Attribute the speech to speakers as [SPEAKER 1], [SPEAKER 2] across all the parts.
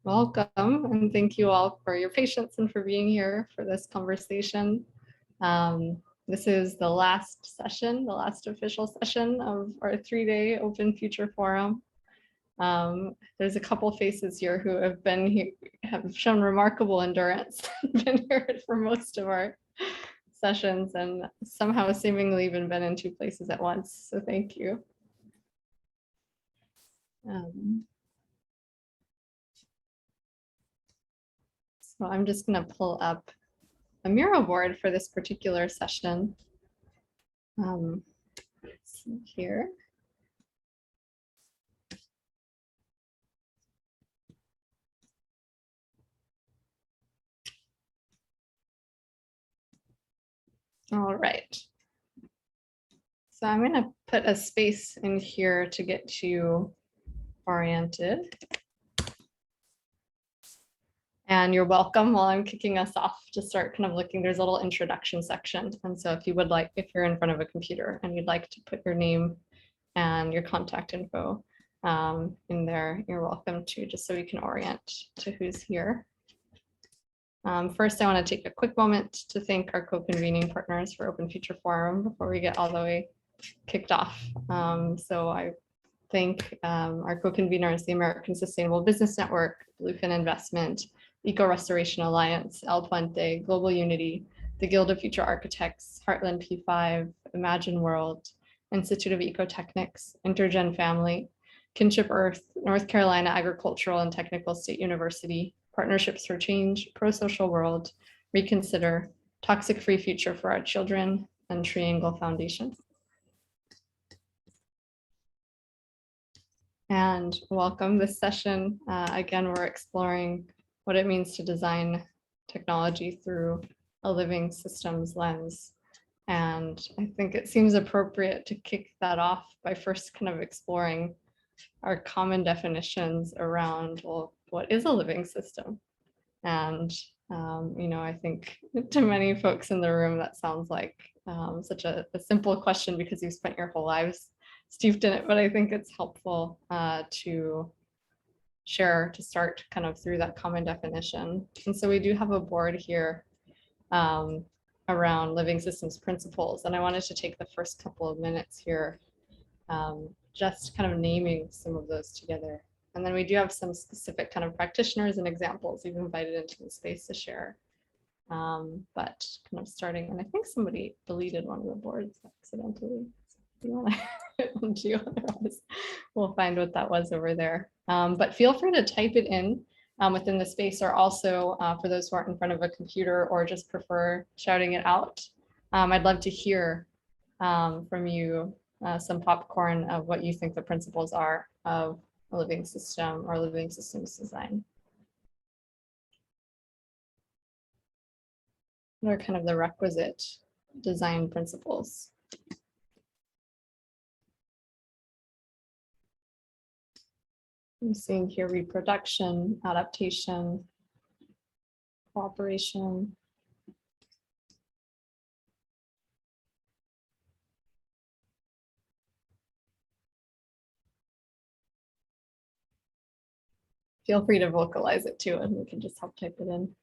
[SPEAKER 1] Welcome, and thank you all for your patience and for being here for this conversation. This is the last session, the last official session of our 3-day Open Future Forum. There's a couple faces here who have been here, have shown remarkable endurance, been here for most of our sessions, and somehow seemingly even been in 2 places at once. So thank you. So I'm just going to pull up a mural board for this particular session. Let's see here. All right. So I'm going to put a space in here to get you oriented. And you're welcome while I'm kicking us off to start kind of looking. There's a little introduction section. And so if you would like, if you're in front of a computer and you'd like to put your name and your contact info in there, you're welcome to, just so we can orient to who's here. First, I want to take a quick moment to thank our co-convening partners for Open Future Forum before we get all the way kicked off. So I thank our co-conveners, the American Sustainable Business Network, Bluefin Investment, Eco Restoration Alliance, El Puente, Global Unity, the Guild of Future Architects, Heartland P5, Imagine World, Institute of Ecotechnics, Intergen Family, Kinship Earth, North Carolina Agricultural and Technical State University, Partnerships for Change, Pro-Social World, Reconsider, Toxic Free Future for Our Children, and Triangle Foundation. And welcome this session. Again, we're exploring what it means to design technology through a living systems lens. And I think it seems appropriate to kick that off by first kind of exploring our common definitions around, well, what is a living system? And, you know, I think to many folks in the room, that sounds like such a simple question because you've spent your whole lives steeped in it, but I think it's helpful to share, to start kind of through that common definition. And so we do have a board here around living systems principles. And I wanted to take the first couple of minutes here just kind of naming some of those together. And then we do have some specific kind of practitioners and examples we've invited into the space to share. But kind of starting, and I think somebody deleted one of the boards accidentally. You want to hit onto, otherwise we'll find what that was over there. But feel free to type it in within the space, or also for those who aren't in front of a computer or just prefer shouting it out. I'd love to hear from you some popcorn of what you think the principles are of a living system or living systems design. What are kind of the requisite design principles? I'm seeing here reproduction, adaptation, cooperation. Feel free to vocalize it too, and we can just help type it in.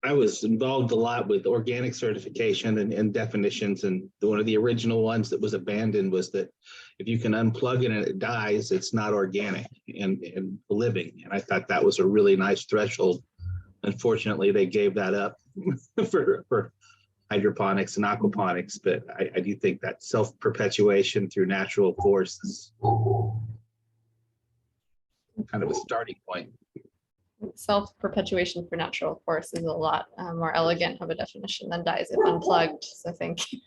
[SPEAKER 2] I was involved a lot with organic certification and definitions, and one of the original ones that was abandoned was that if you can unplug it and it dies, it's not organic and living. And I thought that was a really nice threshold. Unfortunately, they gave that up for hydroponics and aquaponics, but I do think that self-perpetuation through natural force is kind of a starting point.
[SPEAKER 1] Self-perpetuation for natural force is a lot more elegant of a definition than dies if unplugged, so thank you.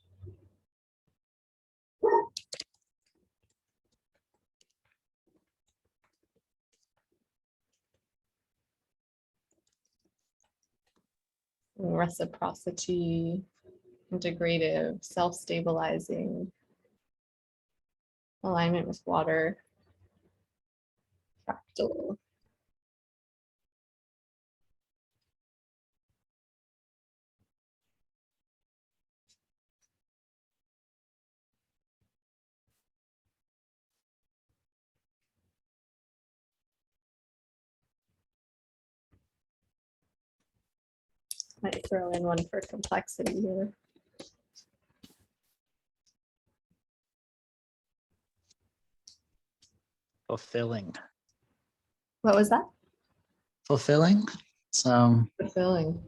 [SPEAKER 1] Reciprocity, integrative, self-stabilizing, alignment with water, fractal. Might throw in one for complexity here.
[SPEAKER 3] Fulfilling.
[SPEAKER 1] What was that?
[SPEAKER 3] Fulfilling. So
[SPEAKER 1] Fulfilling.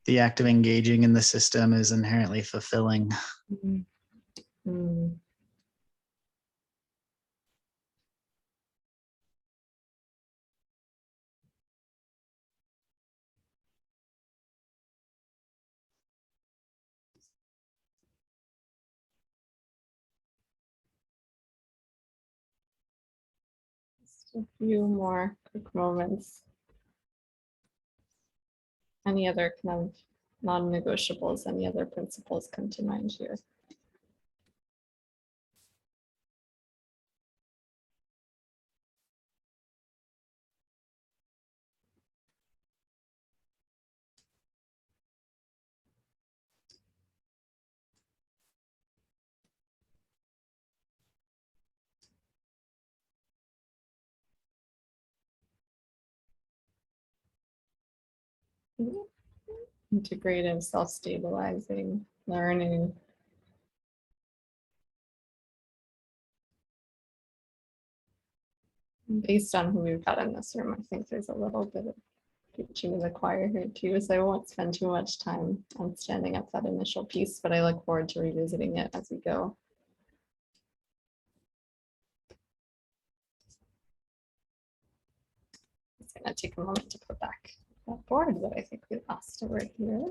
[SPEAKER 3] the act of engaging in the system is inherently fulfilling.
[SPEAKER 1] Mm. Mm. Just a few more quick moments. Any other kind of non-negotiables, any other principles come to mind here? Integrative, self-stabilizing, learning. Based on who we've got in this room, I think there's a little bit of preaching to the choir here too, so I won't spend too much time on standing up that initial piece, but I look forward to revisiting it as we go. It's gonna take a moment to put back that board that I think we lost over here.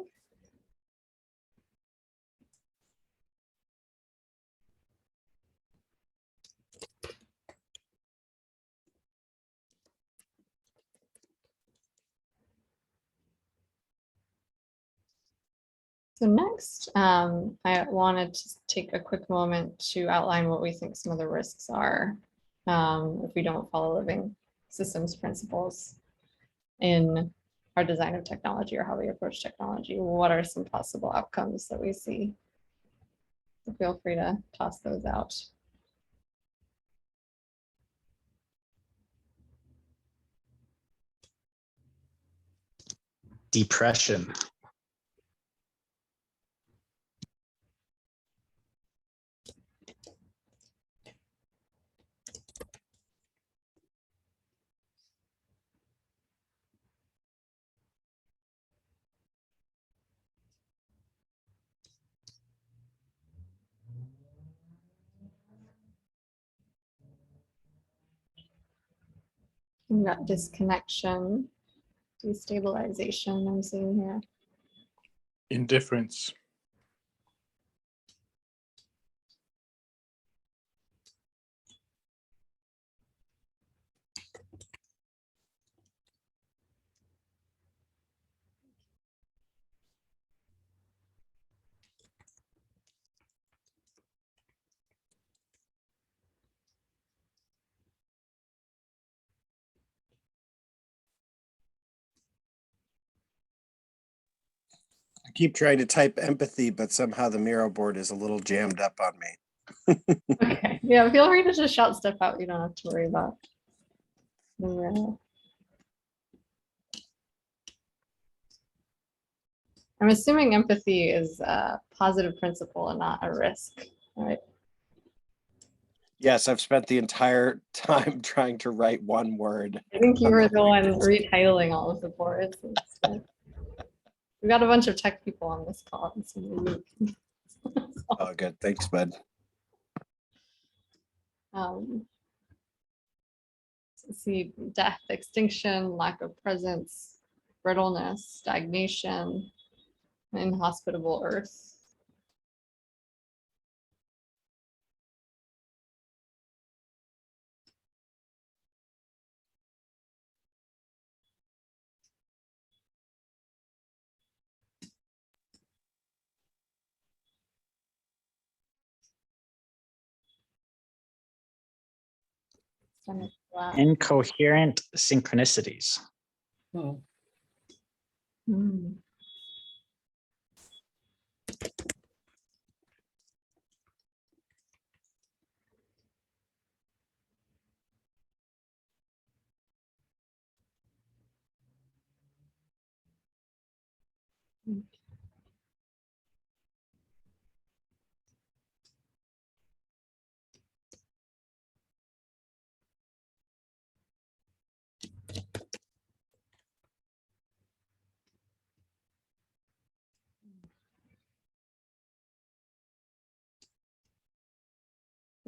[SPEAKER 1] So next, I wanted to take a quick moment to outline what we think some of the risks are if we don't follow living systems principles in our design of technology or how we approach technology. What are some possible outcomes that we see? So feel free to toss those out.
[SPEAKER 3] Depression.
[SPEAKER 1] We've got disconnection, destabilization, I'm seeing here.
[SPEAKER 4] Indifference.
[SPEAKER 5] I keep trying to type empathy, but somehow the Miro board is a little jammed up on me.
[SPEAKER 1] Okay, yeah, feel free to just shout stuff out. You don't have to worry about the I'm assuming empathy is a positive principle and not a risk, right?
[SPEAKER 5] Yes, I've spent the entire time trying to write one word.
[SPEAKER 1] I think you were the one retitling all of the boards. We've got a bunch of tech people on this call.
[SPEAKER 5] Oh, good. Thanks, bud.
[SPEAKER 1] Let's see, death, extinction, lack of presence, brittleness, stagnation, inhospitable earth.
[SPEAKER 3] Incoherent synchronicities.
[SPEAKER 1] Hmm.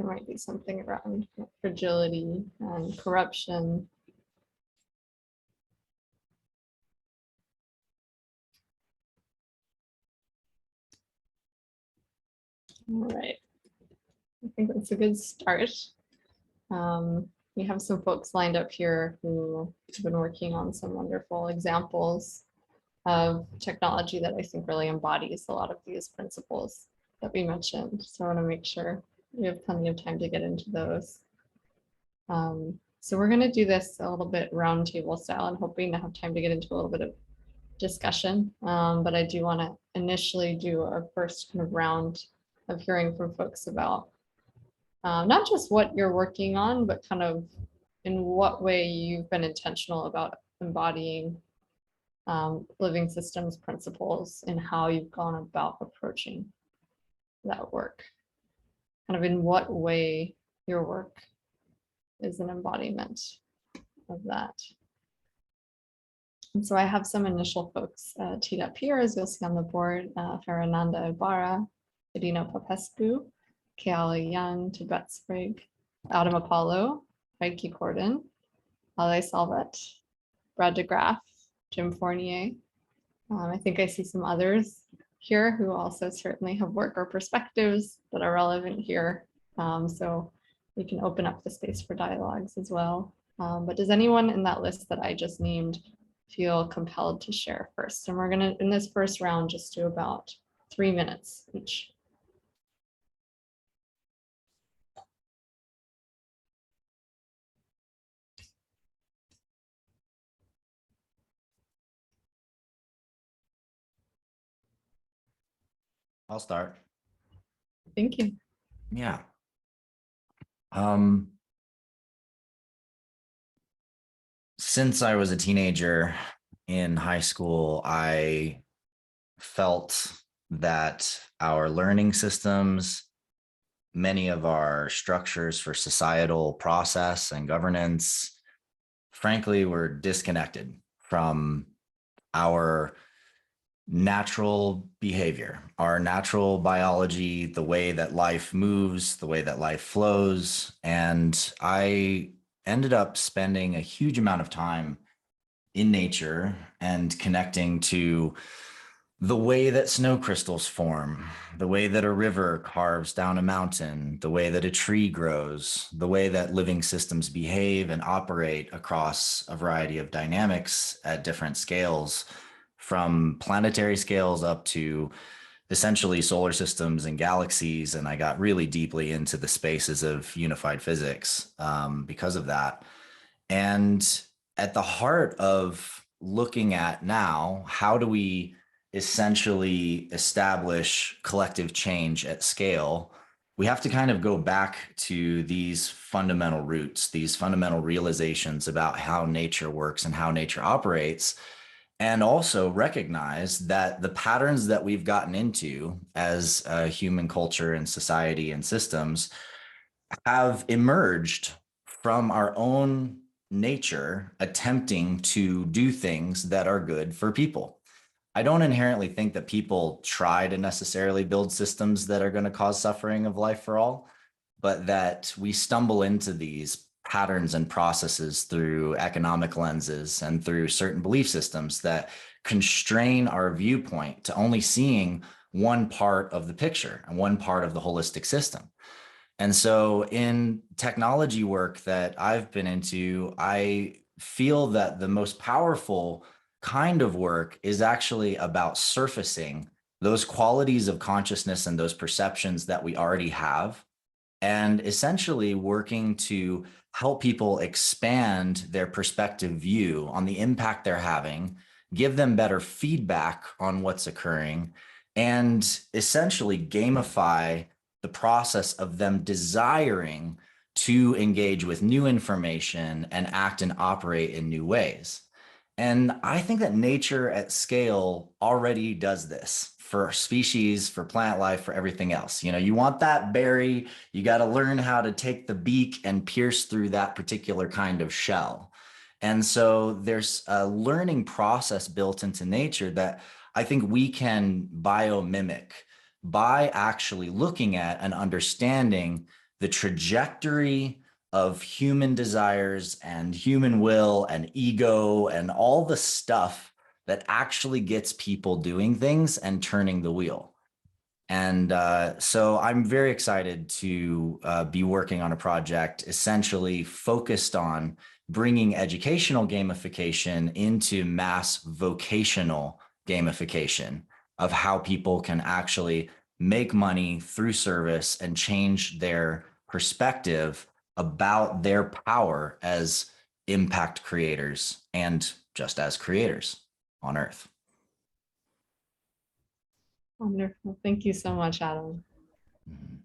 [SPEAKER 1] there might be something around fragility and corruption. All right, I think that's a good start. We have some folks lined up here who have been working on some wonderful examples of technology that I think really embodies a lot of these principles that we mentioned. So I want to make sure we have plenty of time to get into those. So we're going to do this a little bit roundtable style and hoping to have time to get into a little bit of discussion. But I do want to initially do a first kind of round of hearing from folks about not just what you're working on, but kind of in what way you've been intentional about embodying living systems principles and how you've gone about approaching that work. Kind of in what way your work is an embodiment of that. And so I have some initial folks teed up here, as you'll see on the board: Ferananda, Ibarra, Adina, Popescu, Keala Young, Tibet, Sprague, Archambault, Rieki, Cordon, Salvot, DeGraf, Jim Fournier. I think I see some others here who also certainly have work or perspectives that are relevant here. So we can open up the space for dialogues as well. But does anyone in that list that I just named feel compelled to share first? And we're gonna, in this first round, just do about 3 minutes each.
[SPEAKER 4] I'll start.
[SPEAKER 1] Thank you.
[SPEAKER 4] Yeah. Since I was a teenager in high school, I felt that our learning systems, many of our structures for societal process and governance, frankly, were disconnected from our natural behavior, our natural biology, the way that life moves, the way that life flows. And I ended up spending a huge amount of time in nature and connecting to the way that snow crystals form, the way that a river carves down a mountain, the way that a tree grows, the way that living systems behave and operate across a variety of dynamics at different scales, from planetary scales up to essentially solar systems and galaxies. And I got really deeply into the spaces of unified physics because of that. And at the heart of looking at now, how do we essentially establish collective change at scale? We have to kind of go back to these fundamental roots, these fundamental realizations about how nature works and how nature operates, and also recognize that the patterns that we've gotten into as a human culture and society and systems have emerged from our own nature attempting to do things that are good for people. I don't inherently think that people try to necessarily build systems that are going to cause suffering of life for all, but that we stumble into these patterns and processes through economic lenses and through certain belief systems that constrain our viewpoint to only seeing one part of the picture and one part of the holistic system. And so in technology work that I've been into, I feel that the most powerful kind of work is actually about surfacing those qualities of consciousness and those perceptions that we already have, and essentially working to help people expand their perspective view on the impact they're having, give them better feedback on what's occurring, and essentially gamify the process of them desiring to engage with new information and act and operate in new ways. And I think that nature at scale already does this for species, for plant life, for everything else. You know, you want that berry, you got to learn how to take the beak and pierce through that particular kind of shell. And so there's a learning process built into nature that I think we can biomimic by actually looking at and understanding the trajectory of human desires and human will and ego and all the stuff that actually gets people doing things and turning the wheel. And so I'm very excited to be working on a project essentially focused on bringing educational gamification into mass vocational gamification of how people can actually make money through service and change their perspective about their power as impact creators and just as creators on Earth.
[SPEAKER 1] Wonderful. Thank you so much, Adam.
[SPEAKER 4] Mhm.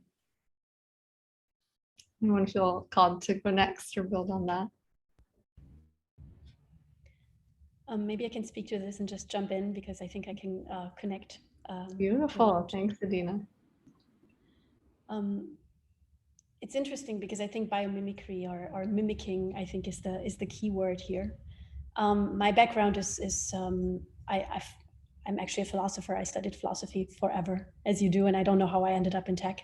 [SPEAKER 1] Anyone feel called to go next or build on that?
[SPEAKER 6] Maybe I can speak to this and just jump in because I think I can connect.
[SPEAKER 1] Beautiful. Thanks, Adina.
[SPEAKER 6] It's interesting because I think biomimicry or mimicking, I think, is the key word here. My background is I'm actually a philosopher. I studied philosophy forever, as you do, and I don't know how I ended up in tech.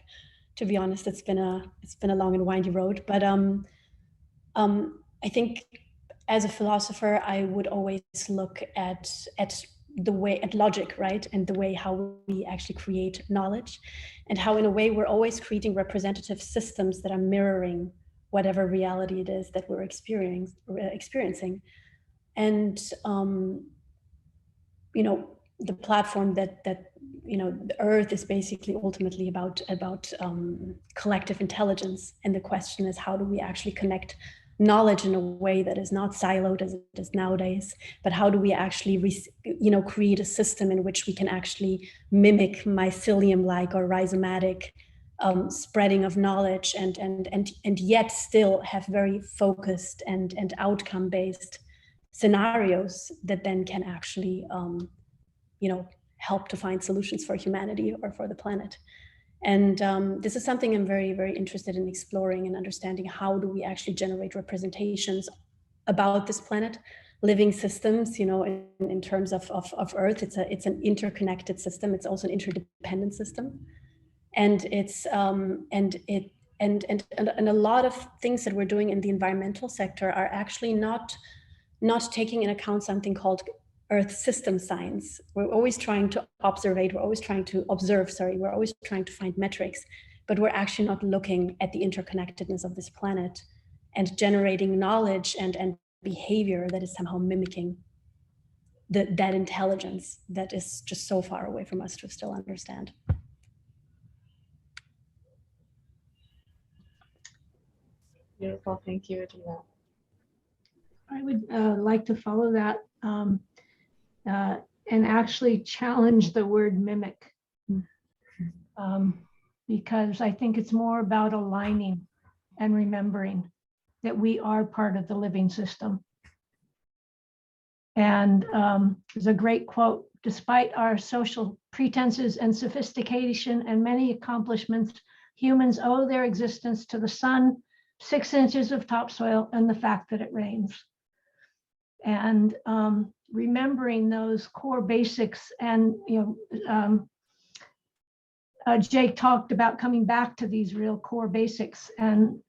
[SPEAKER 6] To be honest, it's been a long and windy road. But I think as a philosopher, I would always look at the way at logic, right, and the way how we actually create knowledge, and how in a way we're always creating representative systems that are mirroring whatever reality it is that we're experiencing. And you know, the platform that you know, the Earth is basically ultimately about collective intelligence, and the question is, how do we actually connect knowledge in a way that is not siloed as it is nowadays, but how do we actually create a system in which we can actually mimic mycelium-like or rhizomatic spreading of knowledge, and yet still have very focused and outcome-based scenarios that then can actually help to find solutions for humanity or for the planet. And this is something I'm very, very interested in exploring and understanding. How do we actually generate representations about this planet, living systems, you know, in terms of Earth? It's an interconnected system. It's also an interdependent system. And it's and a lot of things that we're doing in the environmental sector are actually not taking in account something called Earth system science. We're always trying to observe, we're always trying to find metrics, but we're actually not looking at the interconnectedness of this planet and generating knowledge and behavior that is somehow mimicking that intelligence that is just so far away from us to still understand.
[SPEAKER 1] Beautiful. Thank you, Adina.
[SPEAKER 7] I would like to follow that and actually challenge the word mimic, because I think it's more about aligning and remembering that we are part of the living system. And there's a great quote: despite our social pretenses and sophistication and many accomplishments, humans owe their existence to the sun, 6 inches of topsoil, and the fact that it rains. And remembering those core basics, and Jake talked about coming back to these real core basics, and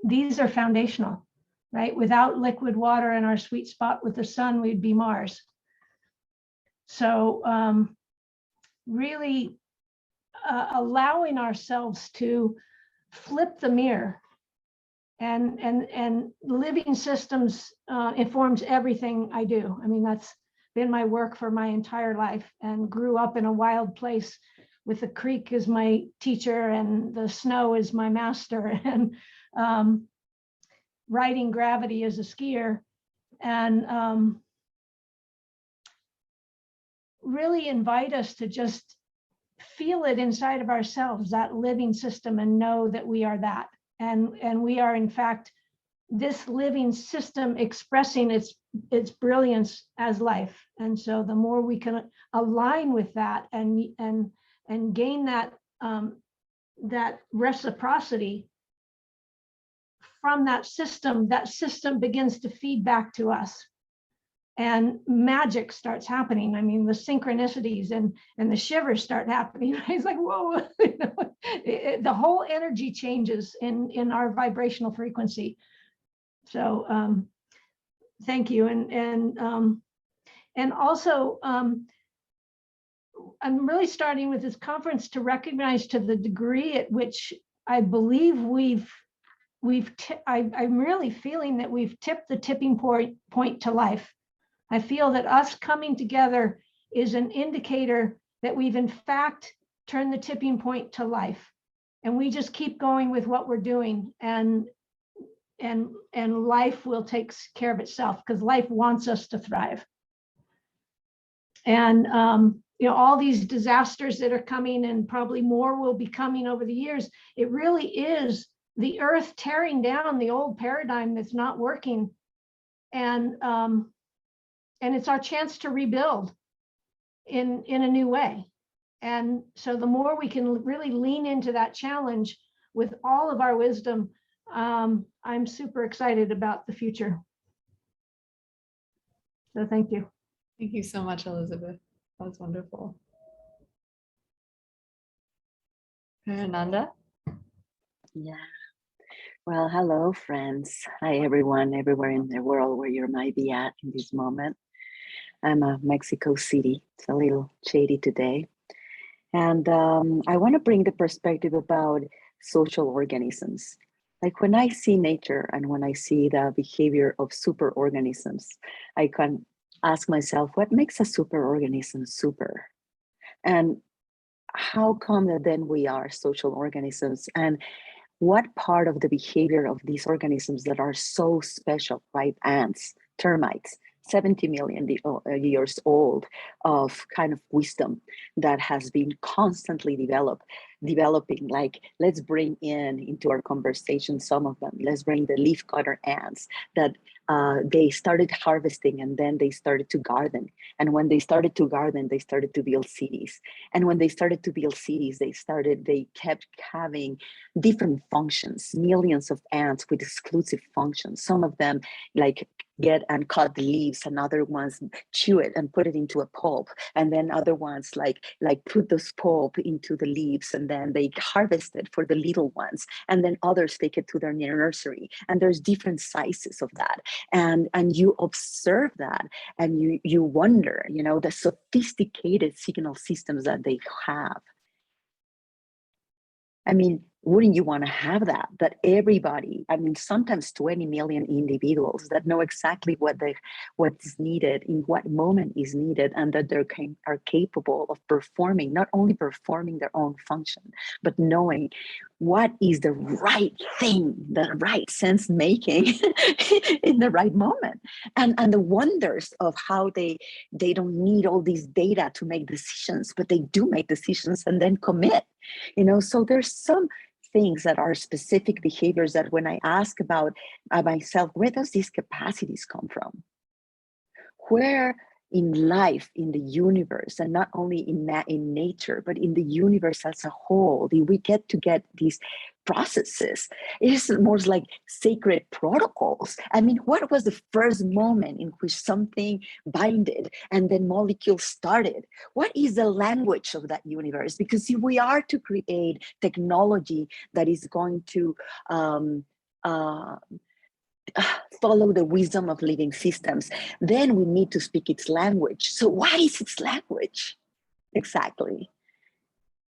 [SPEAKER 7] these are foundational, right? Without liquid water and our sweet spot with the sun, we'd be Mars. So really allowing ourselves to flip the mirror. And living systems informs everything I do. I mean, that's been my work for my entire life, and grew up in a wild place with the creek as my teacher and the snow as my master, and riding gravity as a skier. And really invite us to just feel it inside of ourselves, that living system, and know that we are that. And we are, in fact, this living system expressing its brilliance as life. And so the more we can align with that and gain that that reciprocity from that system begins to feed back to us. and magic starts happening. I mean, the synchronicities and the shivers start happening. It's like, whoa, you know, the whole energy changes in our vibrational frequency. So thank you. And also, I'm really starting with this conference to recognize, to the degree at which I believe I'm really feeling that we've tipped the tipping point to life. I feel that us coming together is an indicator that we've in fact turned the tipping point to life. And we just keep going with what we're doing, and life will take care of itself, because life wants us to thrive. And you know, all these disasters that are coming, and probably more will be coming over the years, it really is the earth tearing down the old paradigm that's not working. And it's our chance to rebuild in a new way. And so the more we can really lean into that challenge with all of our wisdom, I'm super excited about the future. So thank you.
[SPEAKER 1] Thank you so much, Elizabeth. That was wonderful. Ferananda?
[SPEAKER 8] Yeah. Well, hello, friends. Hi, everyone, everywhere in the world where you might be at in this moment. I'm at Mexico City. It's a little shady today. And I want to bring the perspective about social organisms. Like when I see nature and when I see the behavior of superorganisms, I can ask myself, what makes a superorganism super? And how come that then we are social organisms? And what part of the behavior of these organisms that are so special, right? Ants, termites, 70 million years old of kind of wisdom that has been constantly developing. Like, let's bring into our conversation some of them. Let's bring the leafcutter ants that they started harvesting, and then they started to garden. And when they started to garden, they started to build cities. And when they started to build cities, they kept having different functions, millions of ants with exclusive functions. Some of them like get and cut the leaves, and other ones chew it and put it into a pulp, and then other ones like put this pulp into the leaves, and then they harvest it for the little ones, and then others take it to their nursery, and there's different sizes of that, and you observe that, and you wonder, you know, the sophisticated signal systems that they have. I mean, wouldn't you want to have that everybody, I mean, sometimes 20 million individuals that know exactly what's needed, in what moment is needed, and that they are capable of performing, not only performing their own function, but knowing what is the right thing, the right sense making in the right moment. And the wonders of how they don't need all these data to make decisions, but they do make decisions and then commit. You know, so there's some things that are specific behaviors that when I ask about myself, where does these capacities come from? Where in life, in the universe, and not only in nature, but in the universe as a whole, do we get these processes? It is more like sacred protocols. I mean, what was the first moment in which something binded and then molecules started? What is the language of that universe? Because if we are to create technology that is going to follow the wisdom of living systems, then we need to speak its language. So what is its language? Exactly.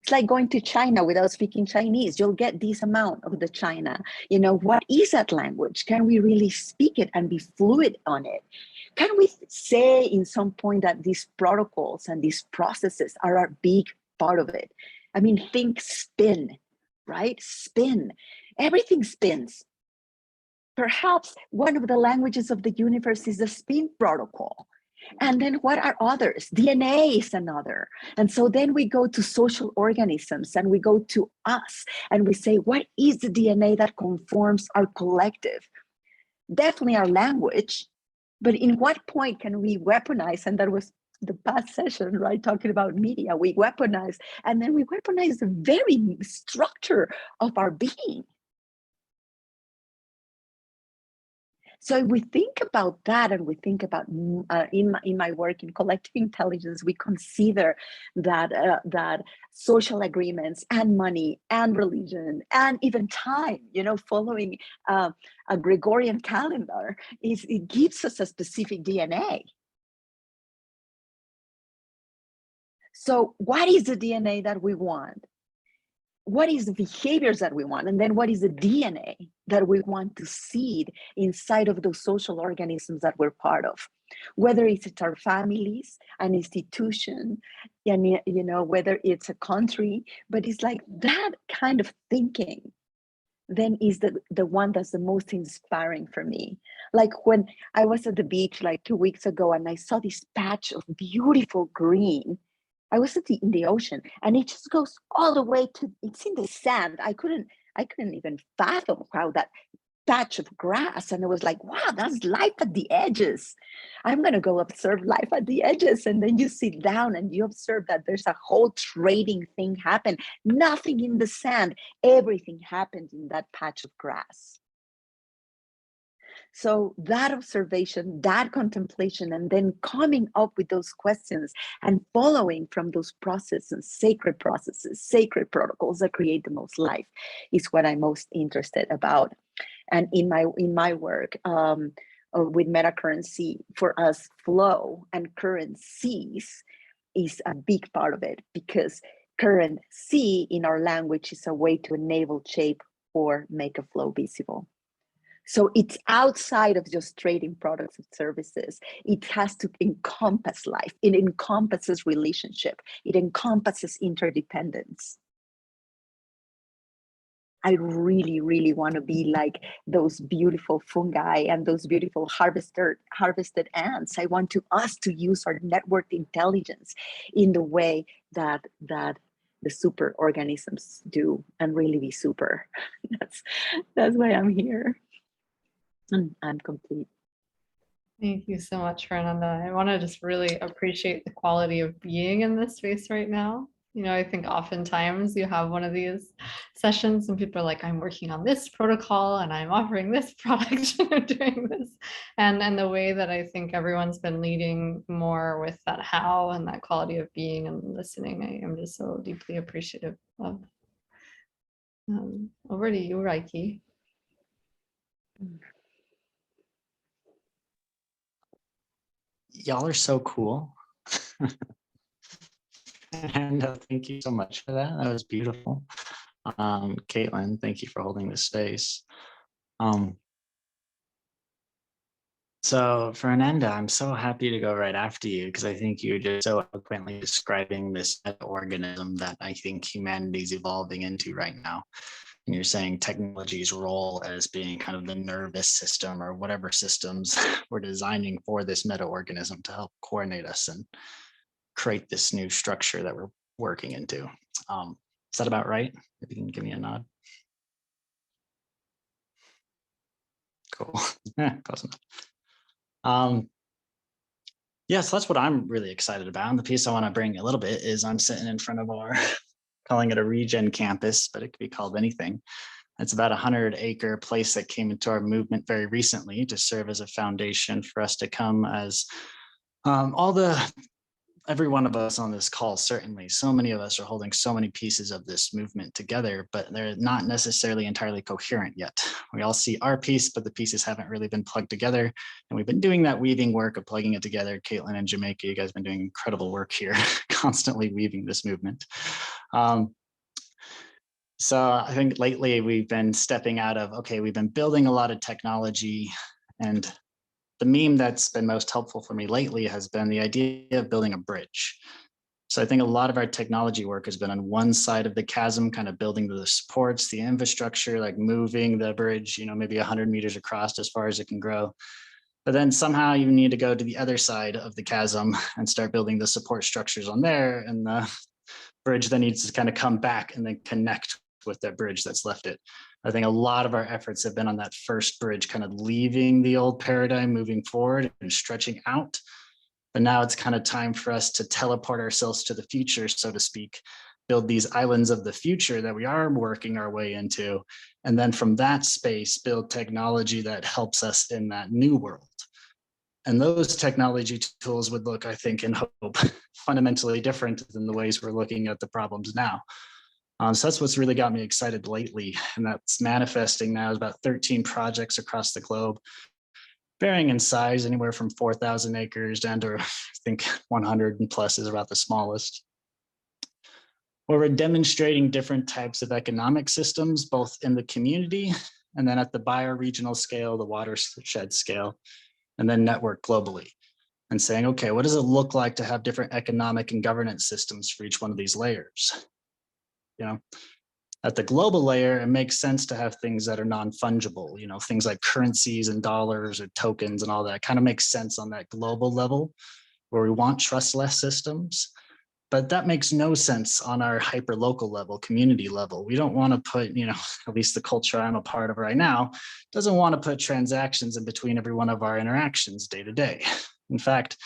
[SPEAKER 8] It's like going to China without speaking Chinese. You'll get this amount of the China. You know, what is that language? Can we really speak it and be fluid on it? Can we say in some point that these protocols and these processes are a big part of it? I mean, think spin, right? Spin. Everything spins. Perhaps one of the languages of the universe is the spin protocol. And then what are others? DNA is another. And so then we go to social organisms and we go to us and we say, what is the DNA that conforms our collective? Definitely our language, but in what point can we weaponize? And that was the past session, right? Talking about media, we weaponize, and then we weaponize the very structure of our being. So if we think about that, and we think about in my work in collective intelligence, we consider that that social agreements and money and religion and even time, following a Gregorian calendar, it gives us a specific DNA. So what is the DNA that we want? What is the behaviors that we want? And then what is the DNA that we want to seed inside of those social organisms that we're part of? Whether it's our families, an institution, and whether it's a country, but it's like that kind of thinking then is the one that's the most inspiring for me. Like when I was at the beach like 2 weeks ago and I saw this patch of beautiful green. I was in the ocean, and it just goes all the way to, it's in the sand. I couldn't even fathom how that patch of grass, and it was like, wow, that's life at the edges. I'm gonna go observe life at the edges. And then you sit down and you observe that there's a whole trading thing happen. Nothing in the sand, everything happened in that patch of grass. So that observation, that contemplation, and then coming up with those questions and following from those processes, sacred protocols that create the most life is what I'm most interested about. And in my work with metacurrency, for us, flow and currencies is a big part of it, because currency in our language is a way to enable, shape, or make a flow visible. So it's outside of just trading products and services. It has to encompass life. It encompasses relationship. It encompasses interdependence. I really, really want to be like those beautiful fungi and those beautiful harvested ants. I want us to use our networked intelligence in the way that the super organisms do, and really be super. That's why I'm here. And I'm complete.
[SPEAKER 1] Thank you so much, Ferananda. I want to just really appreciate the quality of being in this space right now. I think oftentimes you have one of these sessions and people are like, I'm working on this protocol and I'm offering this product and I'm doing this. And the way that I think everyone's been leading more with that how and that quality of being and listening, I am just so deeply appreciative of. Over to you, Rieki.
[SPEAKER 3] Y'all are so cool. And thank you so much for that. That was beautiful. Kaitlin, thank you for holding this space. So Ferananda, I'm so happy to go right after you, because I think you're just so eloquently describing this organism that I think humanity is evolving into right now. And you're saying technology's role as being kind of the nervous system or whatever systems we're designing for this meta-organism to help coordinate us and create this new structure that we're working into. Is that about right? If you can give me a nod. Cool. Close enough. Yeah, so that's what I'm really excited about. And the piece I want to bring a little bit is I'm sitting in front of our, calling it a regen campus, but it could be called anything. It's about a 100-acre place that came into our movement very recently to serve as a foundation for us to come as every one of us on this call, certainly, so many of us are holding so many pieces of this movement together, but they're not necessarily entirely coherent yet. We all see our piece, but the pieces haven't really been plugged together. And we've been doing that weaving work of plugging it together. Kaitlin and Jamaica, you guys have been doing incredible work here, constantly weaving this movement. So I think lately we've been stepping out of, okay, we've been building a lot of technology, and the meme that's been most helpful for me lately has been the idea of building a bridge. So I think a lot of our technology work has been on one side of the chasm, kind of building the supports, the infrastructure, like moving the bridge, maybe 100 meters across as far as it can grow. But then somehow you need to go to the other side of the chasm and start building the support structures on there. And the bridge then needs to kind of come back and then connect with that bridge that's left it. I think a lot of our efforts have been on that first bridge, kind of leaving the old paradigm, moving forward and stretching out. But now it's kind of time for us to teleport ourselves to the future, so to speak, build these islands of the future that we are working our way into. And then from that space, build technology that helps us in that new world. And those technology tools would look, I think, and hope fundamentally different than the ways we're looking at the problems now. So that's what's really got me excited lately. And that's manifesting now is about 13 projects across the globe, varying in size, anywhere from 4,000 acres down to, I think, 100 and plus is about the smallest, where we're demonstrating different types of economic systems, both in the community and then at the bioregional scale, the watershed scale, and then network globally, and saying, okay, what does it look like to have different economic and governance systems for each one of these layers? You know, at the global layer, it makes sense to have things that are non-fungible, you know, things like currencies and dollars or tokens and all that kind of makes sense on that global level where we want trustless systems. But that makes no sense on our hyper local level, community level. We don't want to put, you know, at least the culture I'm a part of right now, doesn't want to put transactions in between every one of our interactions day to day. In fact,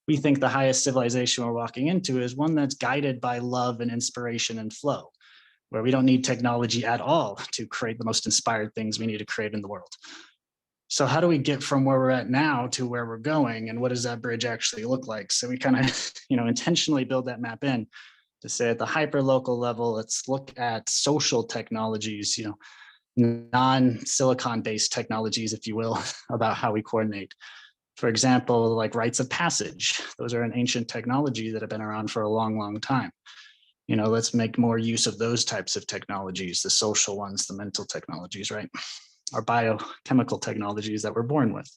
[SPEAKER 3] we think the highest civilization we're walking into is one that's guided by love and inspiration and flow, where we don't need technology at all to create the most inspired things we need to create in the world. So how do we get from where we're at now to where we're going, and what does that bridge actually look like? So we kind of, you know, intentionally build that map in to say at the hyper local level, let's look at social technologies, you know, non-silicon based technologies, if you will, about how we coordinate. For example, like rites of passage. Those are an ancient technology that have been around for a long, long time. You know, let's make more use of those types of technologies, the social ones, the mental technologies, right? Our biochemical technologies that we're born with.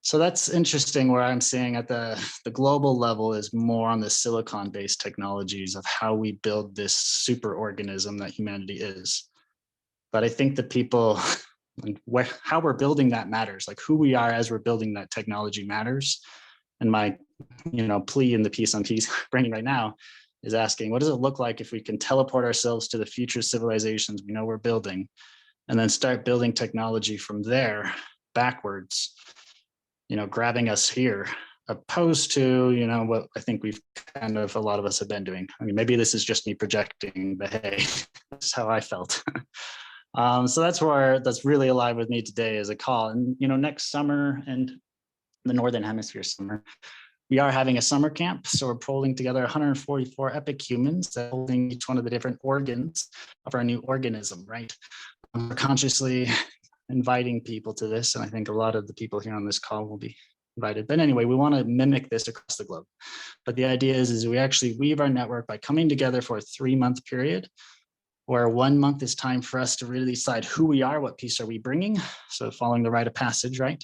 [SPEAKER 3] So that's interesting, where I'm seeing at the global level is more on the silicon-based technologies of how we build this super organism that humanity is. But I think the people, how we're building that matters, like who we are as we're building that technology matters. And my, you know, plea in the piece I'm bringing right now is asking, what does it look like if we can teleport ourselves to the future civilizations we know we're building, and then start building technology from there backwards, you know, grabbing us here, opposed to, you know, what I think we've kind of, a lot of us have been doing. I mean, maybe this is just me projecting, but hey, that's how I felt. So that's really alive with me today as a call. And, you know, next summer and the Northern Hemisphere summer, we are having a summer camp. So we're pulling together 144 epic humans that are holding each one of the different organs of our new organism, right? We're consciously inviting people to this. And I think a lot of the people here on this call will be invited. But anyway, we want to mimic this across the globe. But the idea is we actually weave our network by coming together for a 3-month period, where 1 month is time for us to really decide who we are, what piece are we bringing. So following the rite of passage, right?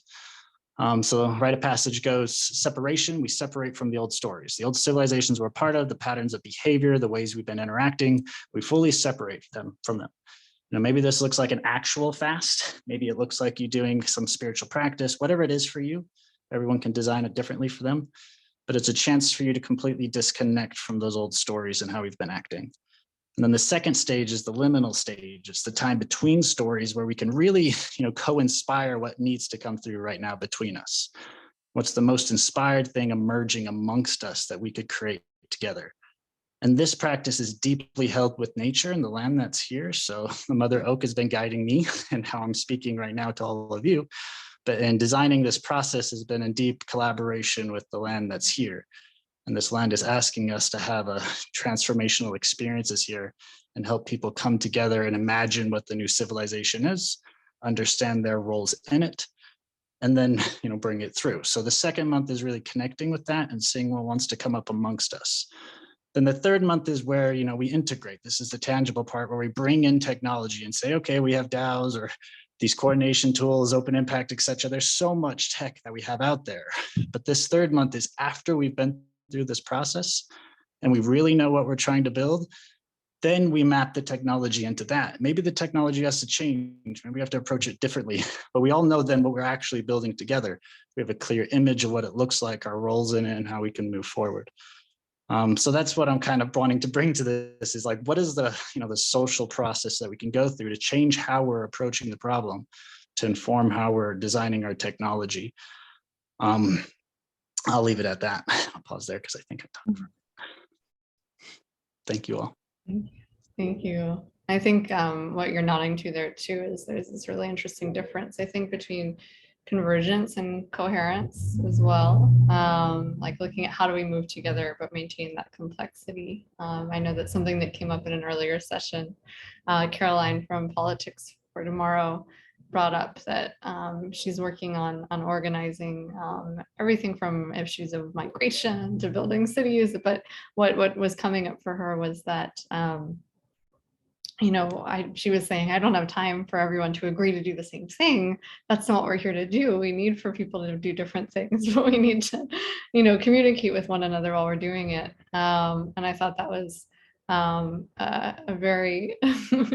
[SPEAKER 3] So rite of passage goes separation. We separate from the old stories, the old civilizations we're part of, the patterns of behavior, the ways we've been interacting. We fully separate them from them. You know, maybe this looks like an actual fast. Maybe it looks like you doing some spiritual practice, whatever it is for you. Everyone can design it differently for them, but it's a chance for you to completely disconnect from those old stories and how we've been acting. And then the second stage is the liminal stage. It's the time between stories where we can really, you know, co-inspire what needs to come through right now between us. What's the most inspired thing emerging amongst us that we could create together? And this practice is deeply held with nature and the land that's here. So the Mother Oak has been guiding me and how I'm speaking right now to all of you. But in designing this process has been in deep collaboration with the land that's here. And this land is asking us to have a transformational experiences here and help people come together and imagine what the new civilization is, understand their roles in it, and then, you know, bring it through. So the second month is really connecting with that and seeing what wants to come up amongst us. Then the third month is where, you know, we integrate. This is the tangible part where we bring in technology and say, okay, we have DAOs or these coordination tools, open impact, et cetera. There's so much tech that we have out there. But this third month is after we've been through this process and we really know what we're trying to build, then we map the technology into that. Maybe the technology has to change. Maybe we have to approach it differently, but we all know then what we're actually building together. We have a clear image of what it looks like, our roles in it, and how we can move forward. So that's what I'm kind of wanting to bring to this is like, what is the, you know, the social process that we can go through to change how we're approaching the problem, to inform how we're designing our technology. I'll leave it at that. I'll pause there because I think I'm done. Thank you all.
[SPEAKER 1] Thank you. I think what you're nodding to there too is there's this really interesting difference, I think, between convergence and coherence as well. Like looking at how do we move together but maintain that complexity. I know that's something that came up in an earlier session. Caroline from Politics for Tomorrow brought up that she's working on organizing everything from issues of migration to building cities. But what was coming up for her was that you know, she was saying, I don't have time for everyone to agree to do the same thing. That's not what we're here to do. We need for people to do different things, but we need to, you know, communicate with one another while we're doing it. And I thought that was a very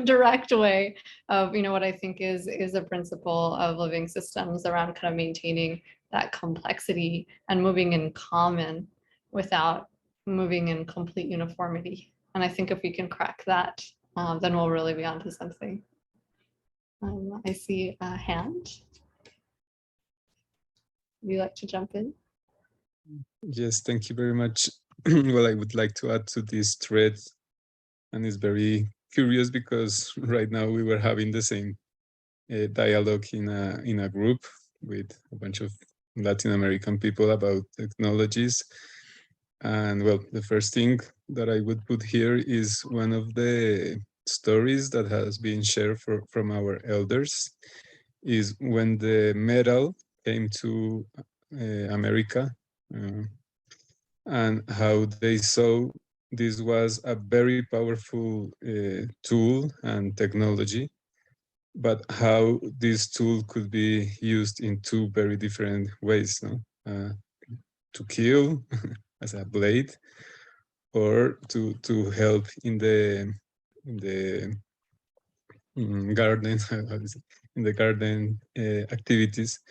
[SPEAKER 1] direct way of, you know, what I think is a principle of living systems around kind of maintaining that complexity and moving in common without moving in complete uniformity. And I think if we can crack that, then we'll really be onto something. I see a hand. Would you like to jump in?
[SPEAKER 9] Yes, thank you very much. Well, I would like to add to this thread, and it's very curious because right now we were having the same dialogue in a group with a bunch of Latin American people about technologies. And well, the first thing that I would put here is one of the stories that has been shared from our elders is when the metal came to America and how they saw this was a very powerful tool and technology, but how this tool could be used in two very different ways, no? To kill as a blade, or to help in the garden, in the garden activities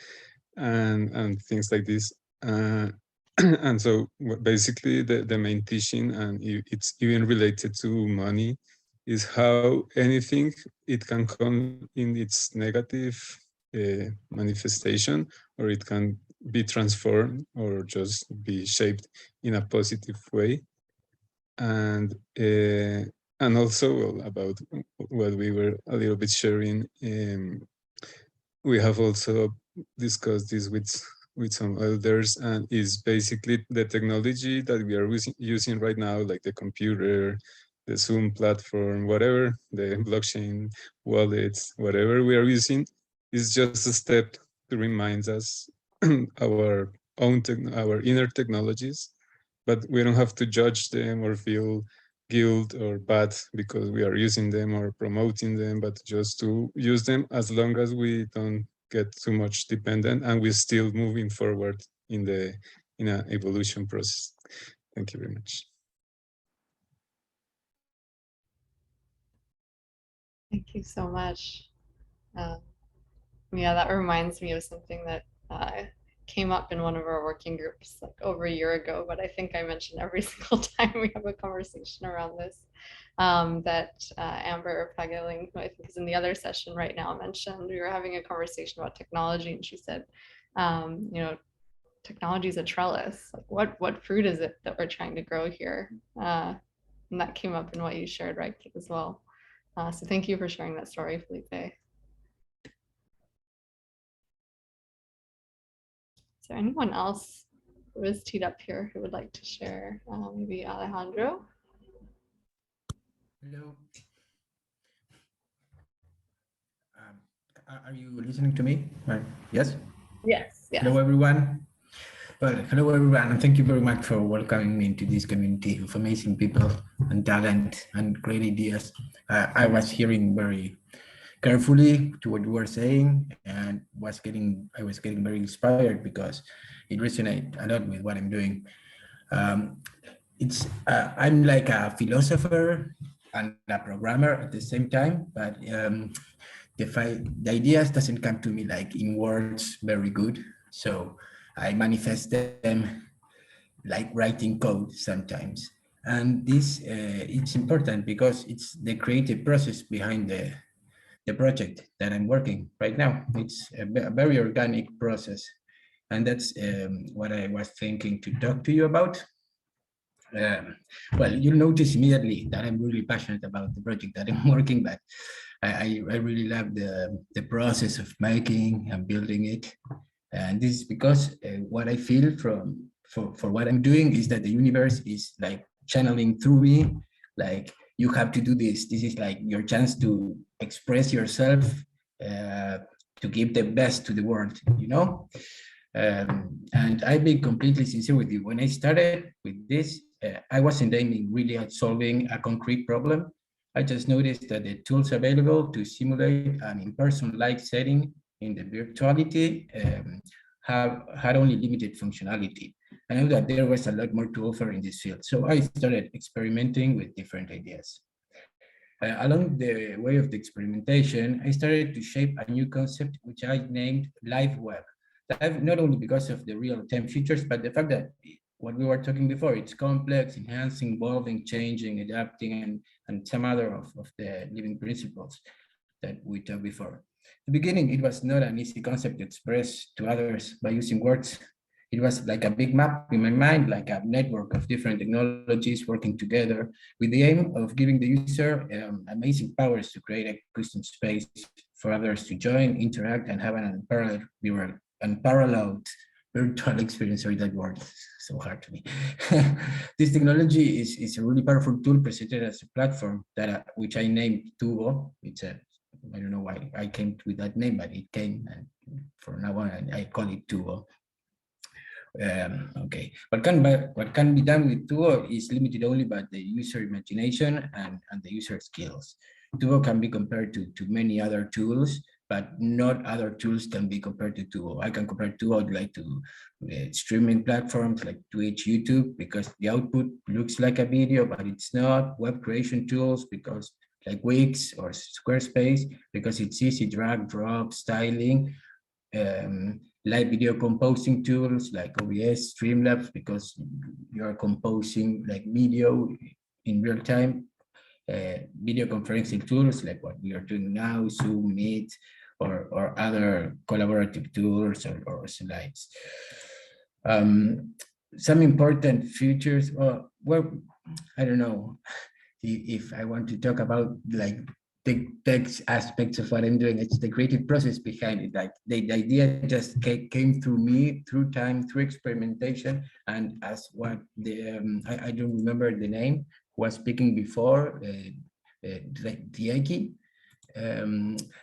[SPEAKER 9] and things like this. And so basically the main teaching, and it's even related to money, is how anything, it can come in its negative manifestation, or it can be transformed or just be shaped in a positive way. And also about what we were a little bit sharing, we have also discussed this with some elders, and is basically the technology that we are using right now, like the computer, the Zoom platform, whatever, the blockchain wallets, whatever we are using, is just a step to remind us our inner technologies, but we don't have to judge them or feel guilt or bad because we are using them or promoting them, but just to use them as long as we don't get too much dependent and we're still moving forward in an evolution process. Thank you very much.
[SPEAKER 1] Thank you so much. Yeah, that reminds me of something that came up in one of our working groups like over a year ago, but I think I mentioned every single time we have a conversation around this, that Amber Pageling, who I think is in the other session right now, mentioned. We were having a conversation about technology, and she said, you know, technology is a trellis. Like what fruit is it that we're trying to grow here? And that came up in what you shared, right, as well. So thank you for sharing that story, Felipe. Is there anyone else who is teed up here who would like to share? Maybe Alejandro?
[SPEAKER 10] Hello. Are you listening to me? Yes?
[SPEAKER 1] Yes. Yes.
[SPEAKER 10] Hello, everyone. Well, hello, everyone, and thank you very much for welcoming me into this community of amazing people and talent and great ideas. I was hearing very carefully to what you were saying, and I was getting very inspired because it resonates a lot with what I'm doing. I'm like a philosopher and a programmer at the same time, but the ideas doesn't come to me like in words very good. So I manifest them like writing code sometimes. And this it's important because it's the creative process behind the project that I'm working right now. It's a very organic process. And that's what I was thinking to talk to you about. Well, you'll notice immediately that I'm really passionate about the project that I'm working, but I really love the process of making and building it. And this is because what I feel for what I'm doing is that the universe is like channeling through me, like you have to do this. This is like your chance to express yourself, to give the best to the world, you know? And I've been completely sincere with you. When I started with this, I wasn't aiming really at solving a concrete problem. I just noticed that the tools available to simulate an in-person-like setting in the virtuality had only limited functionality. I know that there was a lot more to offer in this field. So I started experimenting with different ideas. Along the way of the experimentation, I started to shape a new concept, which I named Live Web. Not only because of the real-time features, but the fact that what we were talking before, it's complex, enhancing, evolving, changing, adapting, and some other of the living principles that we talked before. At the beginning, it was not an easy concept to express to others by using words. It was like a big map in my mind, like a network of different technologies working together with the aim of giving the user amazing powers to create a custom space for others to join, interact, and have an unparalleled virtual experience. Sorry, that word is so hard to me. This technology is a really powerful tool presented as a platform that which I named TUVO. It's a, I don't know why I came with that name, but it came, and from now on I call it TUVO. Okay, what can be done with TUVO is limited only by the user imagination and the user skills. TUVO can be compared to many other tools, but not other tools can be compared to TUVO. I can compare TUVO like to streaming platforms like Twitch, YouTube, because the output looks like a video, but it's not. Web creation tools, because like Wix or Squarespace, because it's easy drag, drop, styling. Live video composing tools like OBS, Streamlabs, because you are composing like video in real time. Video conferencing tools like what we are doing now, Zoom, Meet, or other collaborative tools or slides. Some important features, well, I don't know if I want to talk about like the text aspects of what I'm doing. It's the creative process behind it. Like the idea just came through me, through time, through experimentation, and as what the I don't remember the name who was speaking before, Rieki.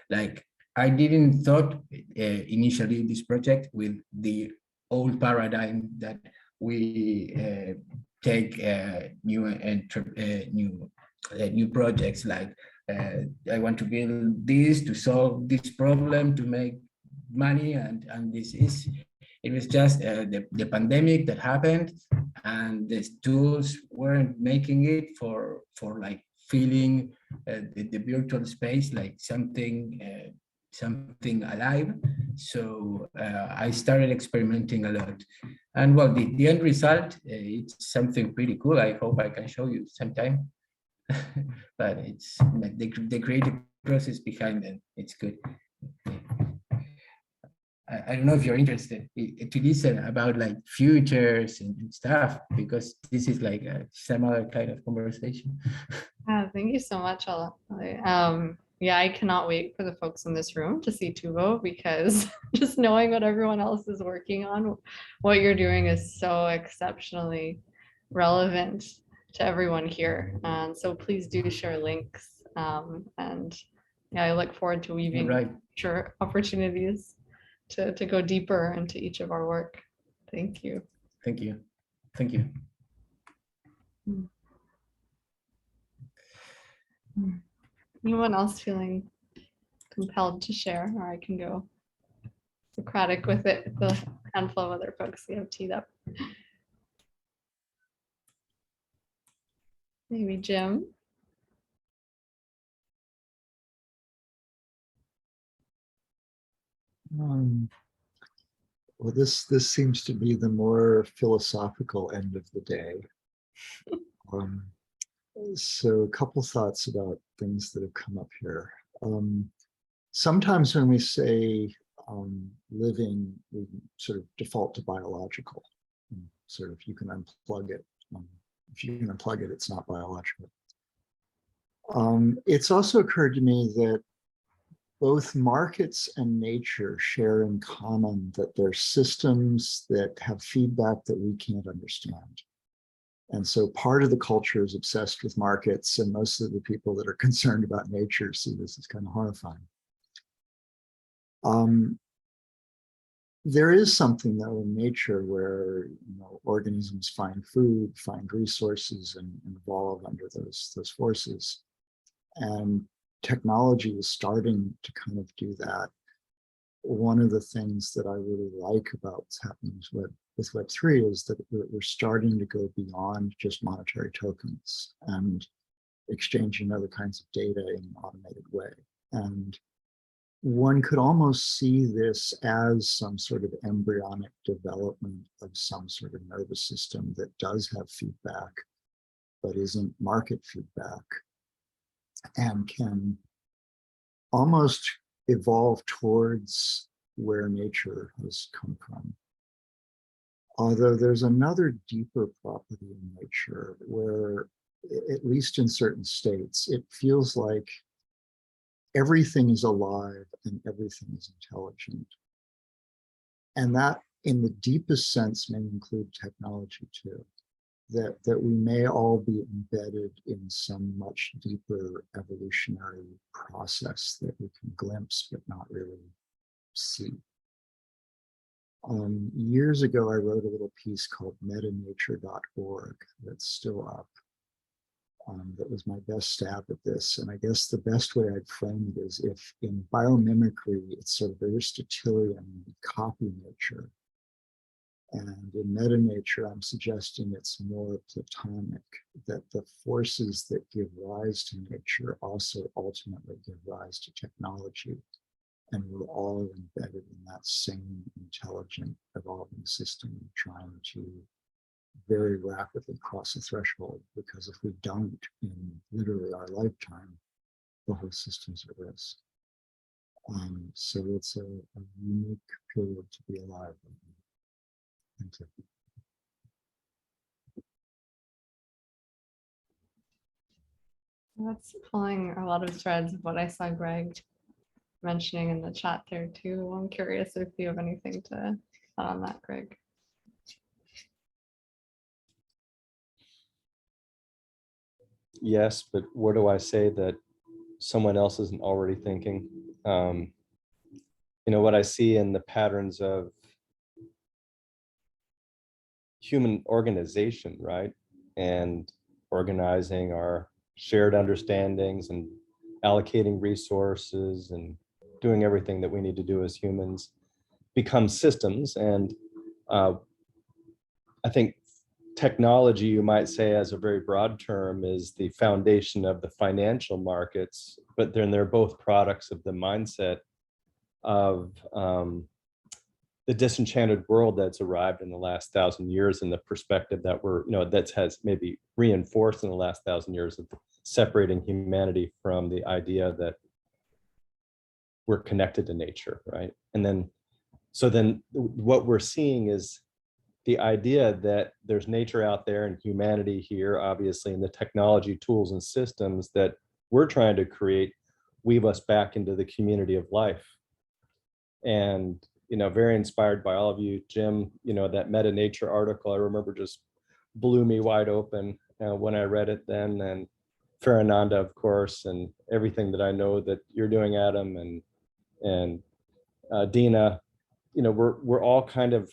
[SPEAKER 10] Like I didn't thought initially this project with the old paradigm that we take new projects like. I want to build this to solve this problem, to make money, and this is, it was just the pandemic that happened, and the tools weren't making it for like feeling the virtual space like something alive. So I started experimenting a lot, and well, the end result, it's something pretty cool. I hope I can show you sometime. But it's like the creative process behind it. It's good. I don't know if you're interested to listen about like futures and stuff, because this is like a similar kind of conversation.
[SPEAKER 1] Thank you so much, Ella. Yeah, I cannot wait for the folks in this room to see TUVO, because just knowing what everyone else is working on, what you're doing is so exceptionally relevant to everyone here. And so please do share links. And yeah, I look forward to weaving future opportunities to go deeper into each of our work. Thank you.
[SPEAKER 10] Thank you. Thank you.
[SPEAKER 1] Anyone else feeling compelled to share, or I can go Socratic with it, with the handful of other folks we have teed up. Maybe Jim.
[SPEAKER 11] Well, this seems to be the more philosophical end of the day. So a couple thoughts about things that have come up here. Sometimes when we say living, we sort of default to biological. Sort of you can unplug it. if you can unplug it, it's not biological. It's also occurred to me that both markets and nature share in common that they're systems that have feedback that we can't understand. And so part of the culture is obsessed with markets, and most of the people that are concerned about nature see this as kind of horrifying. There is something though in nature where organisms find food, find resources, and evolve under those forces. And technology is starting to kind of do that. One of the things that I really like about what's happening with Web3 is that we're starting to go beyond just monetary tokens and exchanging other kinds of data in an automated way. And one could almost see this as some sort of embryonic development of some sort of nervous system that does have feedback, but isn't market feedback, and can almost evolve towards where nature has come from. Although there's another deeper property in nature where, at least in certain states, it feels like everything is alive and everything is intelligent. And that, in the deepest sense, may include technology too. That we may all be embedded in some much deeper evolutionary process that we can glimpse but not really see. Years ago, I wrote a little piece called metanature.org that's still up. That was my best stab at this. And I guess the best way I'd frame it is, if in biomimicry, it's sort of Aristotelian copy nature. And in metanature, I'm suggesting it's more Platonic, that the forces that give rise to nature also ultimately give rise to technology. And we're all embedded in that same intelligent, evolving system, trying to very rapidly cross a threshold, because if we don't, in literally our lifetime, the whole system's at risk. So it's a unique period to be alive in. Thank you.
[SPEAKER 1] That's pulling a lot of threads of what I saw Greg mentioning in the chat there too. I'm curious if you have anything to add on that, Greg.
[SPEAKER 12] Yes, but where do I say that someone else isn't already thinking? What I see in the patterns of human organization, right? And organizing our shared understandings and allocating resources and doing everything that we need to do as humans become systems. And I think technology, you might say, as a very broad term, is the foundation of the financial markets, but then they're both products of the mindset of the disenchanted world that's arrived in the last 1,000 years, and the perspective that that has maybe reinforced in the last 1,000 years of separating humanity from the idea that we're connected to nature, right? And then, so then what we're seeing is the idea that there's nature out there and humanity here, obviously, and the technology, tools, and systems that we're trying to create weave us back into the community of life. And very inspired by all of you, Jim, that Meta Nature article, I remember, just blew me wide open when I read it then, and Ferananda, of course, and everything that I know that you're doing, Adam, and Adina, we're all kind of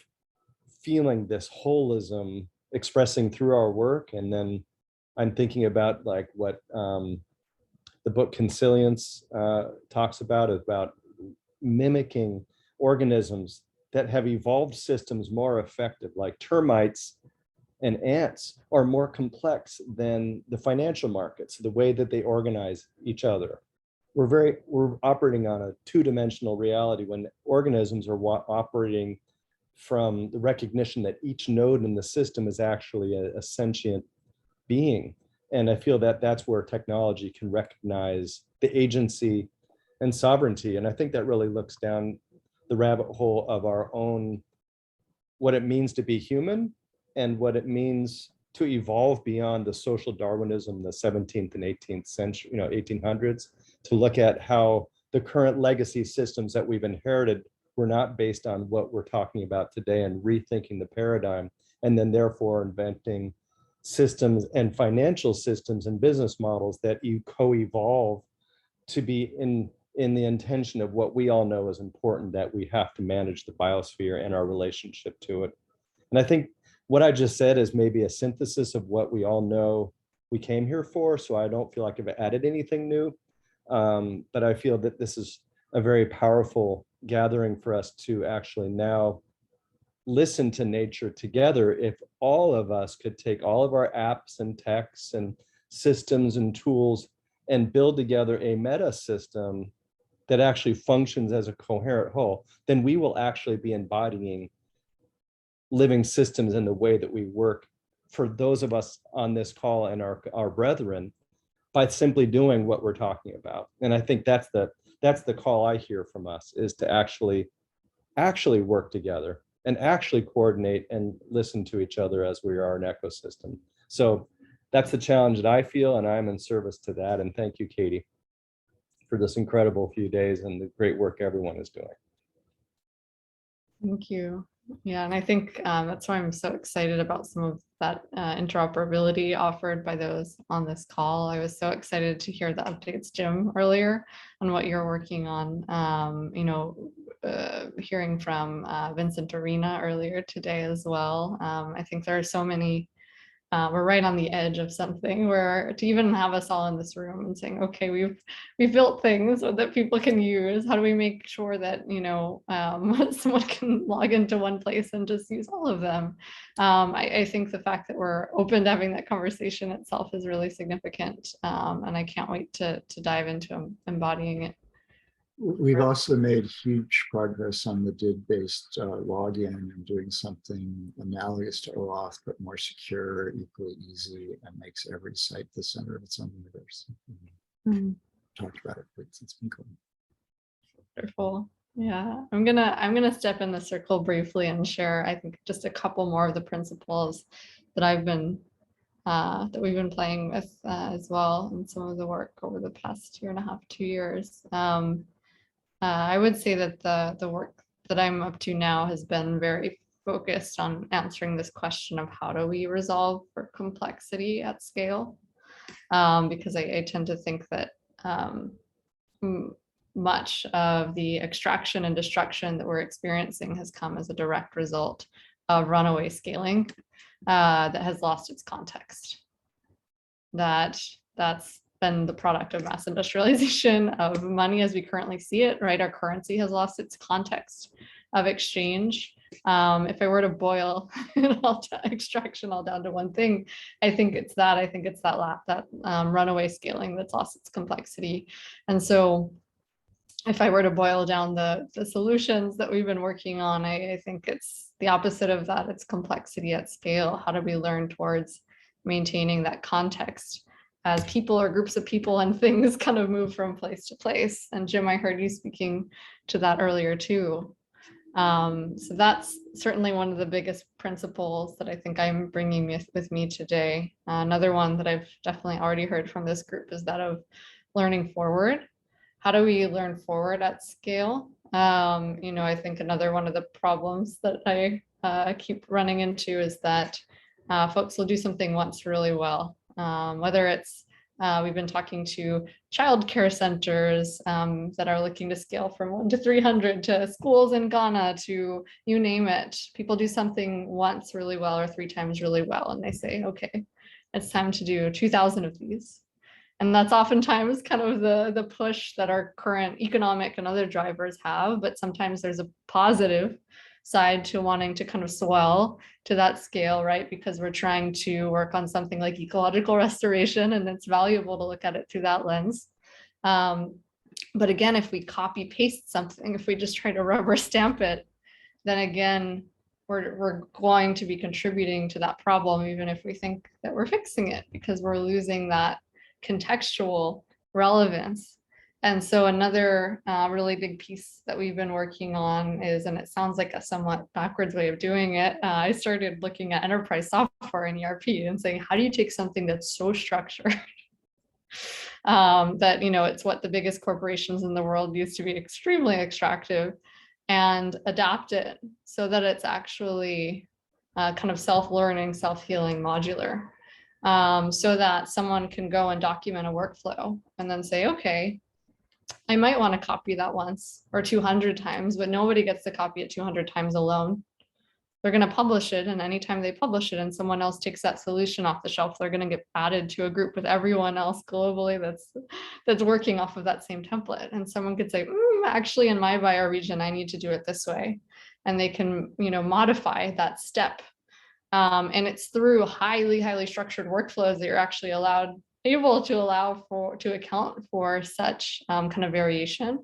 [SPEAKER 12] feeling this holism expressing through our work. And then I'm thinking about like what the book Consilience talks about mimicking organisms that have evolved systems more effective, like termites and ants are more complex than the financial markets, the way that they organize each other. We're operating on a two-dimensional reality when organisms are operating from the recognition that each node in the system is actually a sentient being. And I feel that that's where technology can recognize the agency and sovereignty. And I think that really looks down the rabbit hole of our own, what it means to be human and what it means to evolve beyond the social Darwinism, the 17th and 18th century, 1800s, to look at how the current legacy systems that we've inherited were not based on what we're talking about today, and rethinking the paradigm, and then therefore inventing systems and financial systems and business models that you co-evolve to be in the intention of what we all know is important, that we have to manage the biosphere and our relationship to it. And I think what I just said is maybe a synthesis of what we all know we came here for. So I don't feel like I've added anything new, but I feel that this is a very powerful gathering for us to actually now listen to nature together. If all of us could take all of our apps and texts and systems and tools and build together a meta system that actually functions as a coherent whole, then we will actually be embodying living systems in the way that we work for those of us on this call and our brethren, by simply doing what we're talking about. And I think that's the call I hear from us, is to actually work together and actually coordinate and listen to each other as we are an ecosystem. So that's the challenge that I feel, and I'm in service to that. And thank you, Katie, for this incredible few days and the great work everyone is doing.
[SPEAKER 1] Thank you. Yeah, and I think that's why I'm so excited about some of that interoperability offered by those on this call. I was so excited to hear the updates, Jim, earlier on what you're working on. Hearing from Vincent Arena earlier today as well. I think there are so many. We're right on the edge of something where to even have us all in this room and saying, okay, we've built things that people can use. How do we make sure that, someone can log into one place and just use all of them? I think the fact that we're open to having that conversation itself is really significant. And I can't wait to dive into embodying it.
[SPEAKER 11] We've also made huge progress on the DID-based login and doing something analogous to OAuth, but more secure, equally easy, and makes every site the center of its own universe. Talked about it, but it's been cool.
[SPEAKER 1] Wonderful. Yeah, I'm gonna step in the circle briefly and share, I think, just a couple more of the principles that we've been playing with as well in some of the work over the past 1.5 to 2 years. I would say that the work that I'm up to now has been very focused on answering this question of how do we resolve for complexity at scale? Because I tend to think that much of the extraction and destruction that we're experiencing has come as a direct result of runaway scaling that has lost its context. That's been the product of mass industrialization of money as we currently see it, right? Our currency has lost its context of exchange. If I were to boil extraction all down to one thing, I think it's that runaway scaling that's lost its complexity. And so if I were to boil down the solutions that we've been working on, I think it's the opposite of that. It's complexity at scale. How do we learn towards maintaining that context as people or groups of people and things kind of move from place to place? And Jim, I heard you speaking to that earlier too. So that's certainly one of the biggest principles that I think I'm bringing with me today. Another one that I've definitely already heard from this group is that of learning forward. How do we learn forward at scale? I think another one of the problems that I keep running into is that folks will do something once really well. Whether it's we've been talking to childcare centers that are looking to scale from 1 to 300 to schools in Ghana to you name it. People do something once really well or 3 times really well, and they say, okay, it's time to do 2,000 of these. And that's oftentimes kind of the push that our current economic and other drivers have, but sometimes there's a positive side to wanting to kind of swell to that scale, right? Because we're trying to work on something like ecological restoration, and it's valuable to look at it through that lens. But again, if we copy paste something, if we just try to rubber stamp it, then again, we're going to be contributing to that problem, even if we think that we're fixing it, because we're losing that contextual relevance And so another really big piece that we've been working on is, and it sounds like a somewhat backwards way of doing it, I started looking at enterprise software and ERP and saying, how do you take something that's so structured that, you know, it's what the biggest corporations in the world used to be extremely extractive, and adapt it so that it's actually kind of self-learning, self-healing, modular, so that someone can go and document a workflow and then say, okay, I might want to copy that once or 200 times, but nobody gets to copy it 200 times alone. They're going to publish it, and anytime they publish it and someone else takes that solution off the shelf, they're going to get added to a group with everyone else globally that's working off of that same template. And someone could say, actually, in my bioregion, I need to do it this way, and they can, you know, modify that step. And it's through highly structured workflows that you're actually able to account for such kind of variation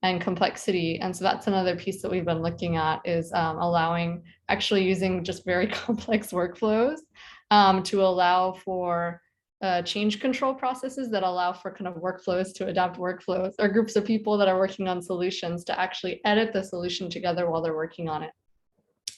[SPEAKER 1] and complexity. And so that's another piece that we've been looking at, is allowing, actually using just very complex workflows to allow for change control processes that allow for kind of workflows to adopt workflows, or groups of people that are working on solutions to actually edit the solution together while they're working on it.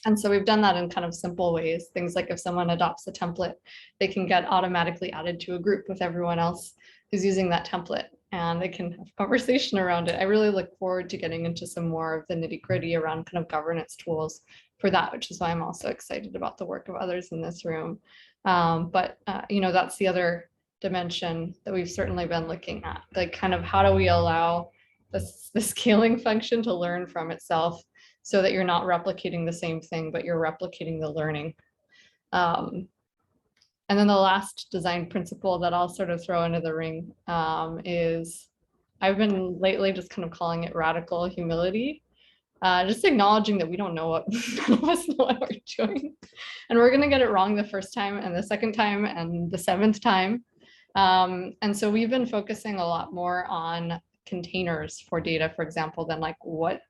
[SPEAKER 1] And so we've done that in kind of simple ways. Things like if someone adopts a template, they can get automatically added to a group with everyone else who's using that template, and they can have conversation around it. I really look forward to getting into some more of the nitty-gritty around kind of governance tools for that, which is why I'm also excited about the work of others in this room. But you know, that's the other dimension that we've certainly been looking at, like kind of how do we allow the scaling function to learn from itself, so that you're not replicating the same thing, but you're replicating the learning. And then the last design principle that I'll sort of throw into the ring is, I've been lately just kind of calling it radical humility, just acknowledging that we don't know what, none of us know what we're doing. And we're gonna get it wrong the first time and the second time and the seventh time. And so we've been focusing a lot more on containers for data, for example, than like what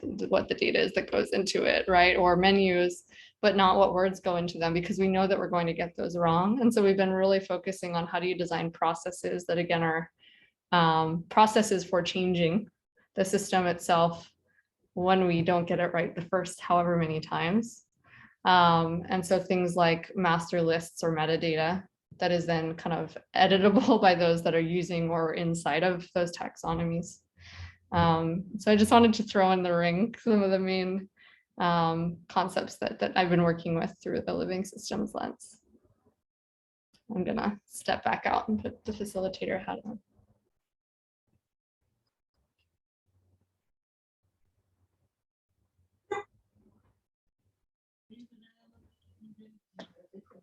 [SPEAKER 1] the data is that goes into it, right? Or menus, but not what words go into them, because we know that we're going to get those wrong. And so we've been really focusing on how do you design processes that, again, are processes for changing the system itself when we don't get it right the first however many times. And so things like master lists or metadata that is then kind of editable by those that are using or inside of those taxonomies. So I just wanted to throw in the ring some of the main concepts that I've been working with through the living systems lens. I'm gonna step back out and put the facilitator hat on.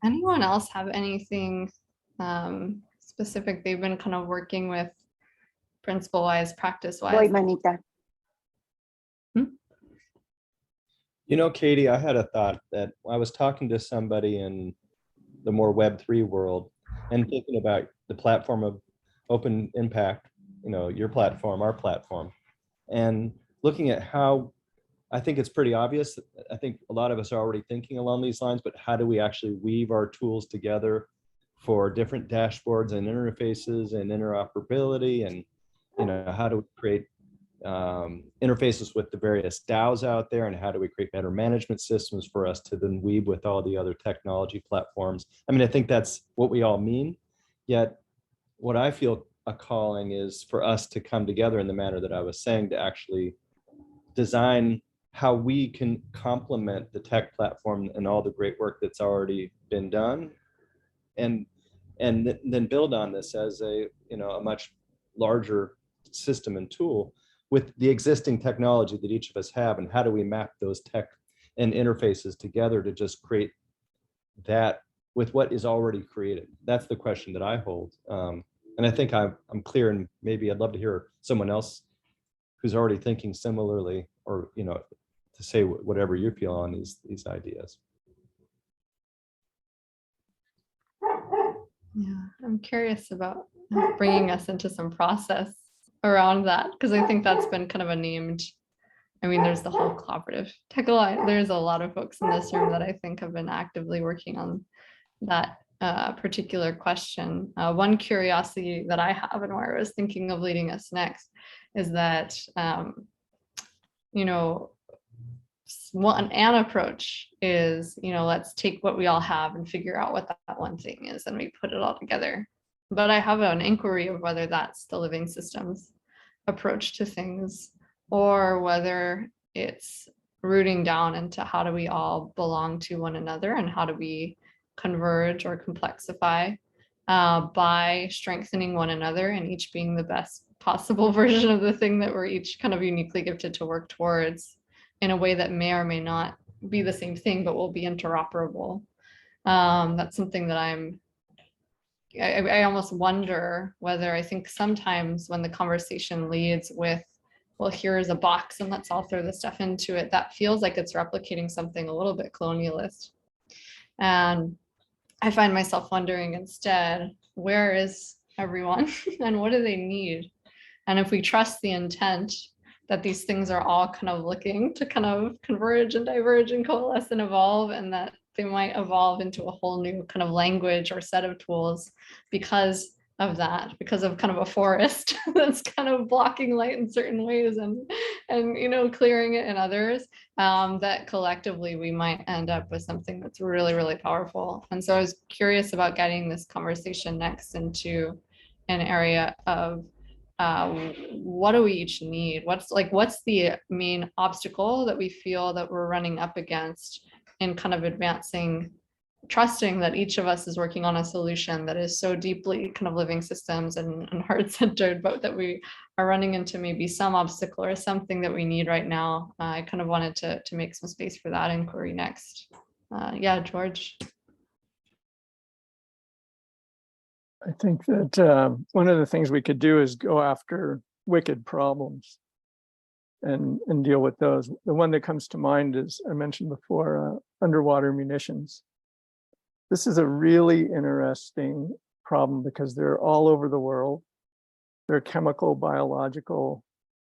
[SPEAKER 1] Anyone else have anything specific they've been kind of working with, principle-wise, practice-wise?
[SPEAKER 8] Voy, manita.
[SPEAKER 12] You know, Katie, I had a thought that I was talking to somebody in the more Web3 world and thinking about the platform of open impact, you know, your platform, our platform, and looking at how, I think it's pretty obvious. I think a lot of us are already thinking along these lines, but how do we actually weave our tools together for different dashboards and interfaces and interoperability, and, you know, how do we create interfaces with the various DAOs out there, and how do we create better management systems for us to then weave with all the other technology platforms? I mean, I think that's what we all mean, yet what I feel a calling is for us to come together in the manner that I was saying, to actually design how we can complement the tech platform and all the great work that's already been done, and then build on this as a, you know, a much larger system and tool with the existing technology that each of us have, and how do we map those tech and interfaces together to just create that with what is already created? That's the question that I hold. And I think I'm clear, and maybe I'd love to hear someone else who's already thinking similarly, or, you know, to say whatever you feel on these ideas.
[SPEAKER 1] Yeah, I'm curious about bringing us into some process around that, because I think that's been kind of a named, I mean, there's the whole collaborative tech alliance. There's a lot of folks in this room that I think have been actively working on that particular question. One curiosity that I have and where I was thinking of leading us next is that, an approach is, let's take what we all have and figure out what that one thing is, and we put it all together. But I have an inquiry of whether that's the living systems approach to things, or whether it's rooting down into how do we all belong to one another, and how do we converge or complexify by strengthening one another and each being the best possible version of the thing that we're each kind of uniquely gifted to work towards, in a way that may or may not be the same thing, but will be interoperable. That's something that I almost wonder whether, I think sometimes when the conversation leads with, well, here's a box and let's all throw the stuff into it, that feels like it's replicating something a little bit colonialist. And I find myself wondering instead, where is everyone and what do they need? And if we trust the intent that these things are all kind of looking to kind of converge and diverge and coalesce and evolve, and that they might evolve into a whole new kind of language or set of tools because of that, because of kind of a forest that's kind of blocking light in certain ways and clearing it in others, that collectively we might end up with something that's really, really powerful. And so I was curious about getting this conversation next into an area of what do we each need? What's the main obstacle that we feel that we're running up against in kind of advancing, trusting that each of us is working on a solution that is so deeply kind of living systems and heart-centered, but that we are running into maybe some obstacle or something that we need right now. I kind of wanted to make some space for that inquiry next. Yeah, George.
[SPEAKER 13] I think that one of the things we could do is go after wicked problems and deal with those. The one that comes to mind is, I mentioned before, underwater munitions. This is a really interesting problem because they're all over the world. They're chemical, biological,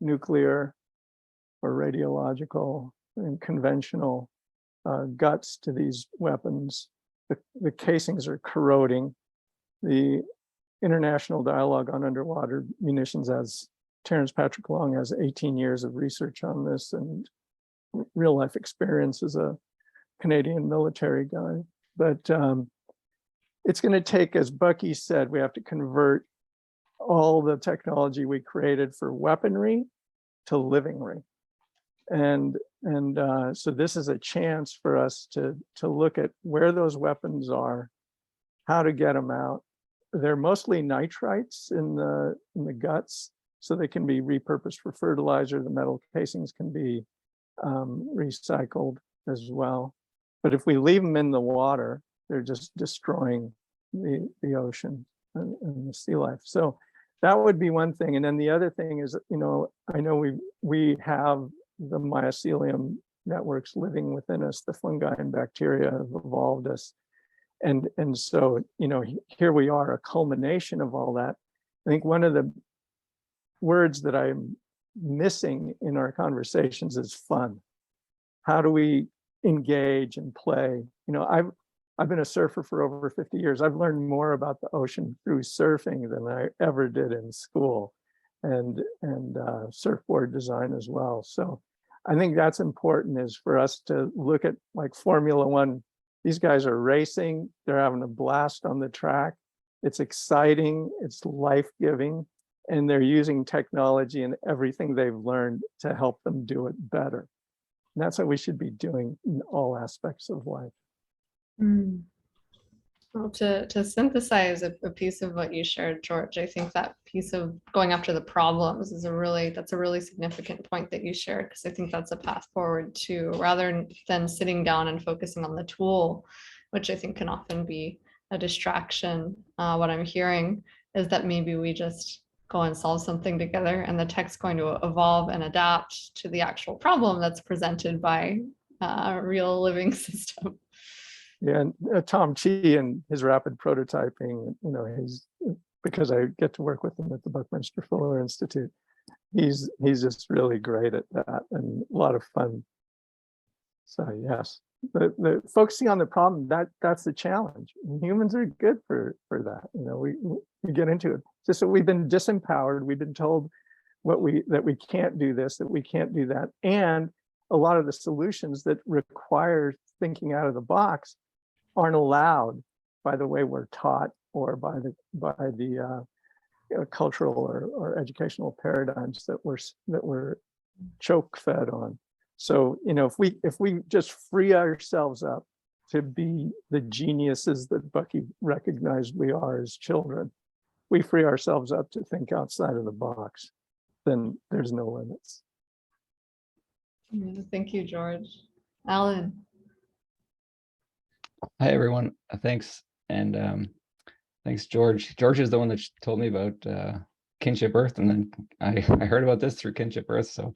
[SPEAKER 13] nuclear, or radiological and conventional guts to these weapons. The casings are corroding. The International Dialogue on Underwater Munitions, as Terence Patrick Long has 18 years of research on this and real life experience as a Canadian military guy. But it's going to take, as Bucky said, we have to convert all the technology we created for weaponry to livingry. And so this is a chance for us to look at where those weapons are, how to get them out. They're mostly nitrites in the guts, so they can be repurposed for fertilizer. The metal casings can be recycled as well. But if we leave them in the water, they're just destroying the ocean and the sea life. So that would be one thing. And then the other thing is, I know we have the mycelium networks living within us. The fungi and bacteria have evolved us. And so, here we are, a culmination of all that. I think one of the words that I'm missing in our conversations is fun. How do we engage and play? I've been a surfer for over 50 years. I've learned more about the ocean through surfing than I ever did in school, and surfboard design as well. So I think that's important, is for us to look at like Formula One. These guys are racing, they're having a blast on the track. It's exciting, it's life-giving, and they're using technology and everything they've learned to help them do it better. And that's what we should be doing in all aspects of life.
[SPEAKER 1] Well, to synthesize a piece of what you shared, George, I think that piece of going after the problems is that's a really significant point that you shared, because I think that's a path forward too, rather than sitting down and focusing on the tool, which I think can often be a distraction. What I'm hearing is that maybe we just go and solve something together, and the tech's going to evolve and adapt to the actual problem that's presented by a real living system.
[SPEAKER 13] Yeah, and Tom Chi and his rapid prototyping, he's, because I get to work with him at the Buckminster Fuller Institute, he's just really great at that and a lot of fun. So yes, the focusing on the problem, that's the challenge. Humans are good for that. You know, we get into it. Just that we've been disempowered. We've been told that we can't do this, that we can't do that, and a lot of the solutions that require thinking out of the box aren't allowed by the way we're taught or by the cultural or educational paradigms that we're choke fed on. So, you know, if we just free ourselves up to be the geniuses that Bucky recognized we are as children, we free ourselves up to think outside of the box, then there's no limits.
[SPEAKER 1] Yeah, thank you, George. Alan.
[SPEAKER 14] Hi, everyone. Thanks. And thanks, George. George is the one that told me about Kinship Earth. And then I heard about this through Kinship Earth. So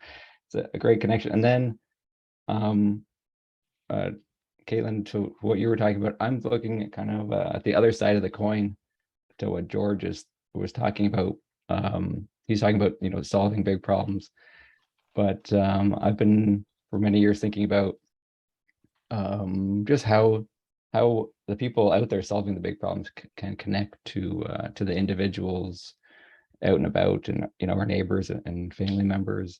[SPEAKER 14] it's a great connection. And then Kaitlin, to what you were talking about, I'm looking at kind of at the other side of the coin to what George was talking about. He's talking about, you know, solving big problems. But I've been for many years thinking about just how the people out there solving the big problems can connect to the individuals out and about, and, you know, our neighbors and family members.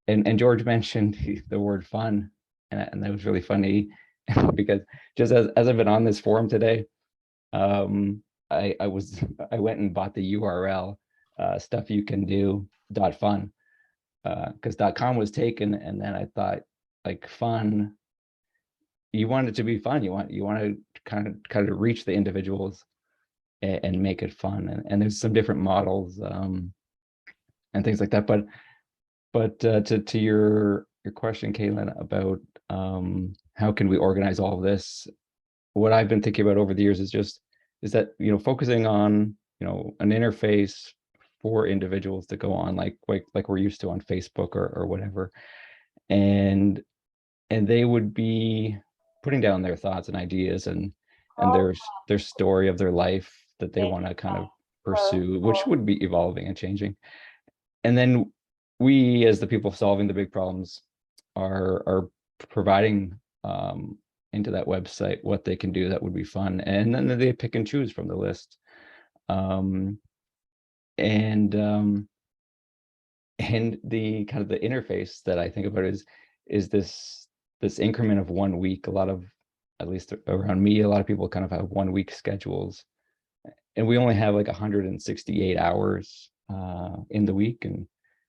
[SPEAKER 14] And George mentioned the word fun, and that was really funny because just as I've been on this forum today, I went and bought the URL stuffyoucando.fun because .com was taken, and then I thought, like, fun, you want it to be fun, you want to kind of reach the individuals and make it fun, and there's some different models and things like that, but to your question, Kaitlin, about how can we organize all of this, what I've been thinking about over the years is that, you know, focusing on, you know, an interface for individuals to go on, like we're used to on Facebook or whatever, and they would be putting down their thoughts and ideas and their story of their life that they want to kind of pursue, which would be evolving and changing. And then we, as the people solving the big problems, are providing into that website what they can do that would be fun, and then they pick and choose from the list. And the kind of the interface that I think about is this increment of 1 week. A lot of, at least around me, a lot of people kind of have 1 week schedules, and we only have like 168 hours in the week, and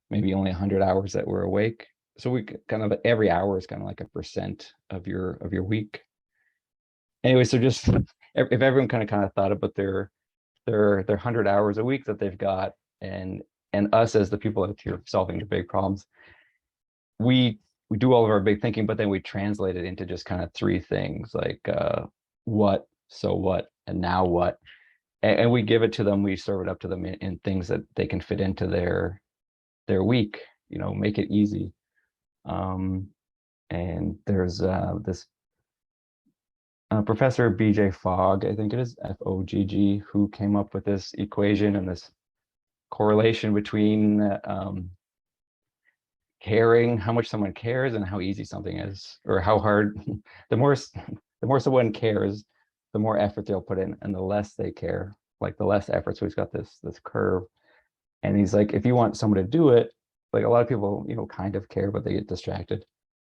[SPEAKER 14] maybe only 100 hours that we're awake. So we kind of, every hour is kind of like a % of your week. Anyway, so just if everyone kind of thought about their 100 hours a week that they've got, and us as the people out here solving the big problems, we do all of our big thinking, but then we translate it into just kind of 3 things, like what, so what, and now what, and we give it to them. We serve it up to them in things that they can fit into their week, you know, make it easy. And there's this Professor B.J. Fogg, I think it is, Fogg, who came up with this equation and this correlation between caring, how much someone cares, and how easy something is, or how hard. The more someone cares, the more effort they'll put in, and the less they care, like the less effort. So he's got this curve, and he's like, if you want someone to do it, like a lot of people, you know, kind of care, but they get distracted.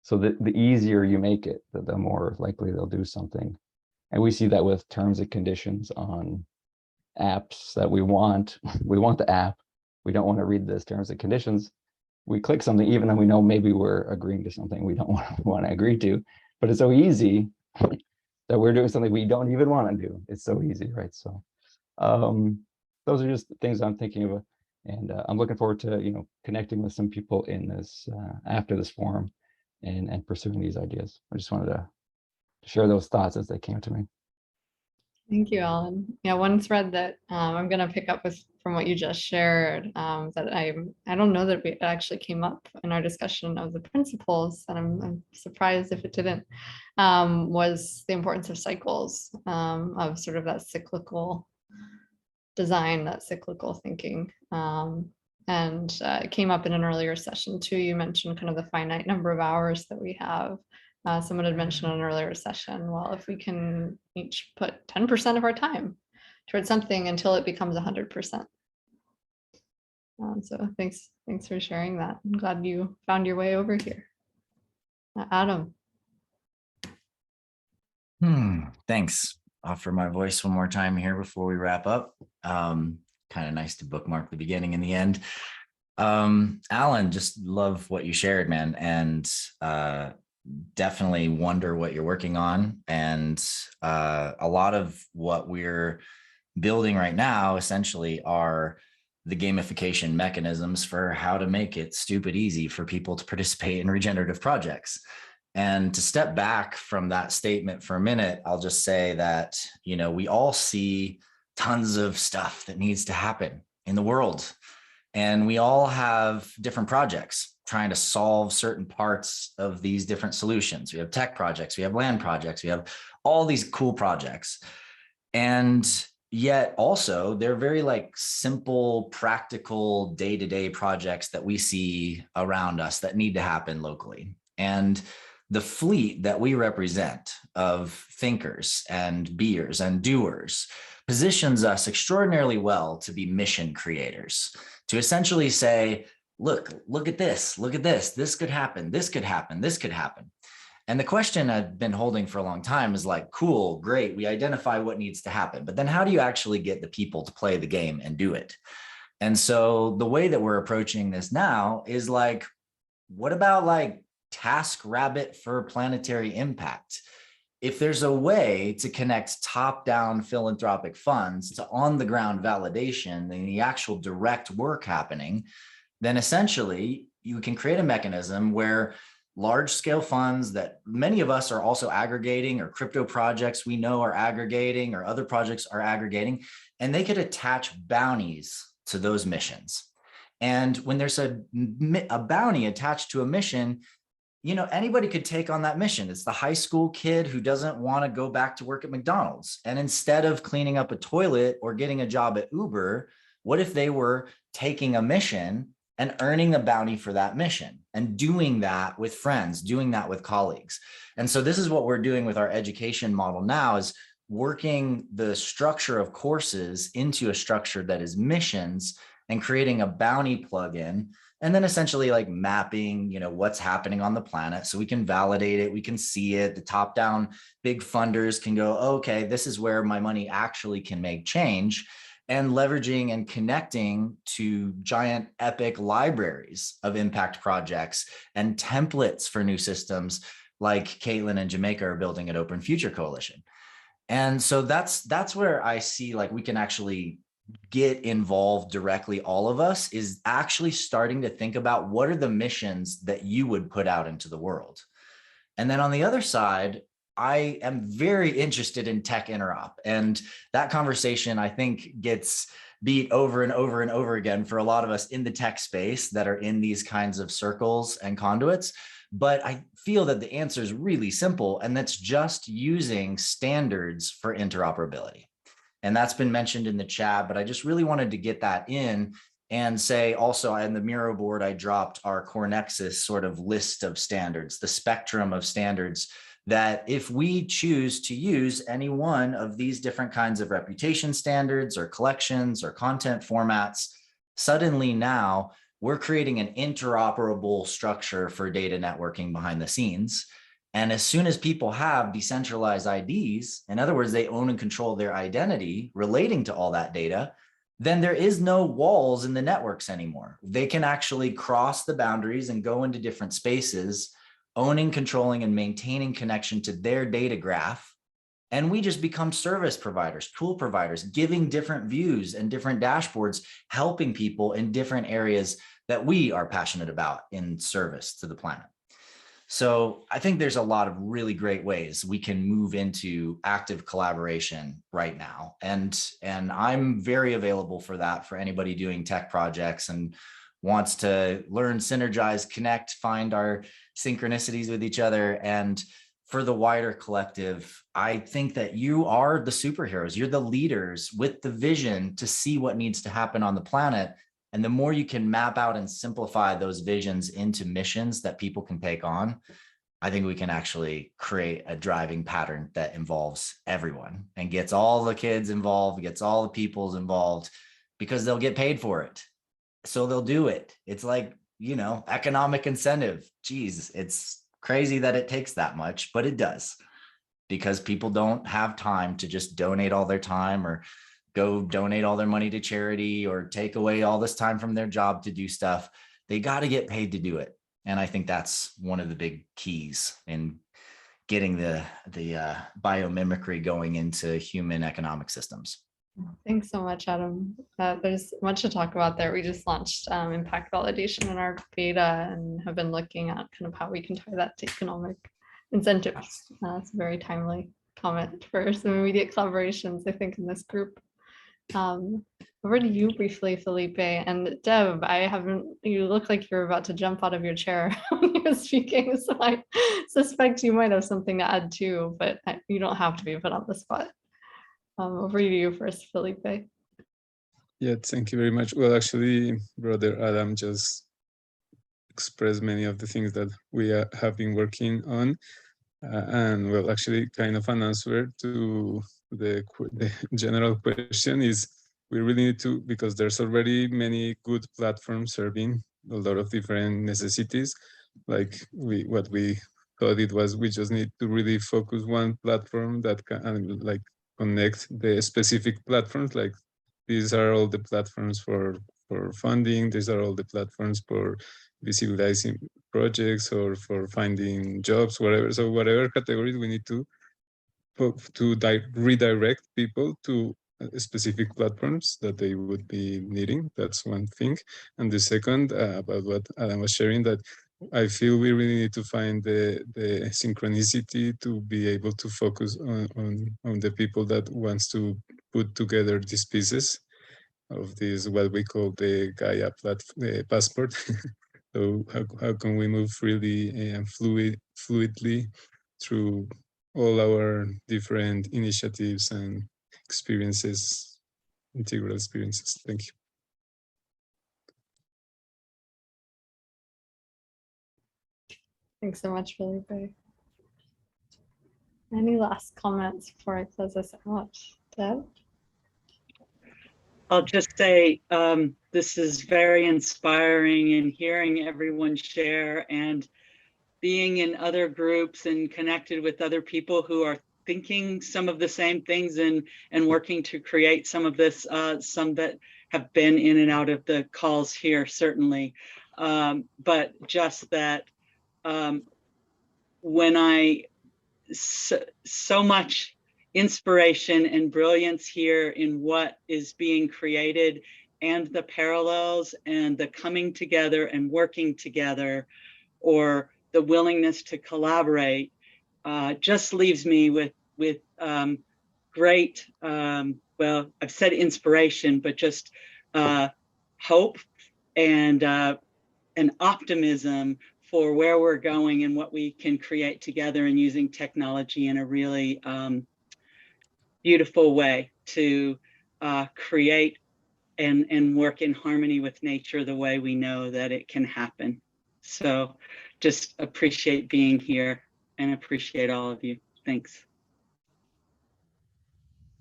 [SPEAKER 14] So the easier you make it, the more likely they'll do something. And we see that with terms and conditions on apps that we want. We want the app. We don't want to read this terms and conditions. We click something, even though we know maybe we're agreeing to something we don't want to agree to. But it's so easy that we're doing something we don't even want to do. It's so easy, right? So those are just things I'm thinking of. And I'm looking forward to, you know, connecting with some people in this after this forum and pursuing these ideas. I just wanted to share those thoughts as they came to me.
[SPEAKER 1] Thank you, Alan. Yeah, one thread that I'm going to pick up with from what you just shared, that I don't know that it actually came up in our discussion of the principles, and I'm surprised if it didn't, was the importance of cycles, of sort of that cyclical design, that cyclical thinking. And it came up in an earlier session too. You mentioned kind of the finite number of hours that we have, Someone had mentioned on an earlier session, well, if we can each put 10% of our time towards something until it becomes 100%. So thanks for sharing that. I'm glad you found your way over here. Adam.
[SPEAKER 4] Thanks. Offer my voice one more time here before we wrap up. Kind of nice to bookmark the beginning and the end. Alan, just love what you shared, man, and definitely wonder what you're working on. And a lot of what we're building right now essentially are the gamification mechanisms for how to make it stupid easy for people to participate in regenerative projects. And to step back from that statement for a minute, I'll just say that, you know, we all see tons of stuff that needs to happen in the world. And we all have different projects trying to solve certain parts of these different solutions. We have tech projects, we have land projects, we have all these cool projects. And yet also they're very like simple, practical day-to-day projects that we see around us that need to happen locally. And the fleet that we represent of thinkers and beers and doers positions us extraordinarily well to be mission creators, to essentially say, look at this, this could happen, this could happen, this could happen. And the question I've been holding for a long time is like, cool, great, we identify what needs to happen, but then how do you actually get the people to play the game and do it? And so the way that we're approaching this now is like, what about like TaskRabbit for planetary impact? If there's a way to connect top-down philanthropic funds to on-the-ground validation and the actual direct work happening, then essentially you can create a mechanism where large-scale funds that many of us are also aggregating, or crypto projects we know are aggregating, or other projects are aggregating, and they could attach bounties to those missions. And when there's a bounty attached to a mission, you know, anybody could take on that mission. It's the high school kid who doesn't want to go back to work at McDonald's. And instead of cleaning up a toilet or getting a job at Uber, what if they were taking a mission and earning a bounty for that mission and doing that with friends, doing that with colleagues? And so this is what we're doing with our education model now, is working the structure of courses into a structure that is missions and creating a bounty plugin. And then essentially like mapping, you know, what's happening on the planet so we can validate it, we can see it. The top-down big funders can go, okay, this is where my money actually can make change, and leveraging and connecting to giant epic libraries of impact projects and templates for new systems like Kaitlin and Jamaica are building at Open Future Coalition. And so that's where I see like we can actually get involved directly. All of us is actually starting to think about what are the missions that you would put out into the world. And then on the other side, I am very interested in tech interop, and that conversation I think gets beat over and over and over again for a lot of us in the tech space that are in these kinds of circles and conduits. But I feel that the answer is really simple, and that's just using standards for interoperability. And that's been mentioned in the chat, but I just really wanted to get that in and say also in the Miro board, I dropped our Core Nexus sort of list of standards, the spectrum of standards, that if we choose to use any one of these different kinds of reputation standards or collections or content formats, suddenly now we're creating an interoperable structure for data networking behind the scenes. And as soon as people have decentralized IDs, in other words, they own and control their identity relating to all that data, then there is no walls in the networks anymore. They can actually cross the boundaries and go into different spaces, owning, controlling, and maintaining connection to their data graph. And we just become service providers, tool providers, giving different views and different dashboards, helping people in different areas that we are passionate about in service to the planet. So I think there's a lot of really great ways we can move into active collaboration right now. And I'm very available for that for anybody doing tech projects and wants to learn, synergize, connect, find our synchronicities with each other. And for the wider collective, I think that you are the superheroes. You're the leaders with the vision to see what needs to happen on the planet. And the more you can map out and simplify those visions into missions that people can take on, I think we can actually create a driving pattern that involves everyone and gets all the kids involved, gets all the peoples involved, because they'll get paid for it. So they'll do it. It's like, you know, economic incentive. Geez, it's crazy that it takes that much, but it does, because people don't have time to just donate all their time or go donate all their money to charity or take away all this time from their job to do stuff. They got to get paid to do it. And I think that's one of the big keys in getting the biomimicry going into human economic systems.
[SPEAKER 1] Thanks so much, Adam. There's much to talk about there. We just launched impact validation in our beta and have been looking at kind of how we can tie that to economic incentives. It's a very timely comment for some immediate collaborations, I think, in this group. Over to you briefly, Felipe. And Deb, you look like you're about to jump out of your chair when you were speaking, so I suspect you might have something to add too, but you don't have to be put on the spot. Over to you first, Felipe.
[SPEAKER 9] Yeah, thank you very much. Well, actually, Brother Adam just expressed many of the things that we have been working on. And well, actually, kind of an answer to the general question is we really need to, because there's already many good platforms serving a lot of different necessities. Like what we thought it was, we just need to really focus one platform that can like connect the specific platforms. Like these are all the platforms for funding. These are all the platforms for visibilizing projects or for finding jobs, whatever. So whatever categories we need to redirect people to specific platforms that they would be needing. That's one thing. And the second, about what Adam was sharing, that I feel we really need to find the synchronicity to be able to focus on the people that wants to put together these pieces of this, what we call the Gaia passport. So how can we move freely and fluidly through all our different initiatives and experiences, integral experiences. Thank you.
[SPEAKER 1] Thanks so much, Felipe. Any last comments before I close this out? Deb?
[SPEAKER 15] I'll just say this is very inspiring, and hearing everyone share and being in other groups and connected with other people who are thinking some of the same things and working to create some of this, some that have been in and out of the calls here, certainly. But just that when so much inspiration and brilliance here in what is being created, and the parallels and the coming together and working together, or the willingness to collaborate, just leaves me with great, well, I've said inspiration, but just hope and optimism for where we're going and what we can create together, and using technology in a really beautiful way to create and work in harmony with nature the way we know that it can happen. So just appreciate being here and appreciate all of you. Thanks.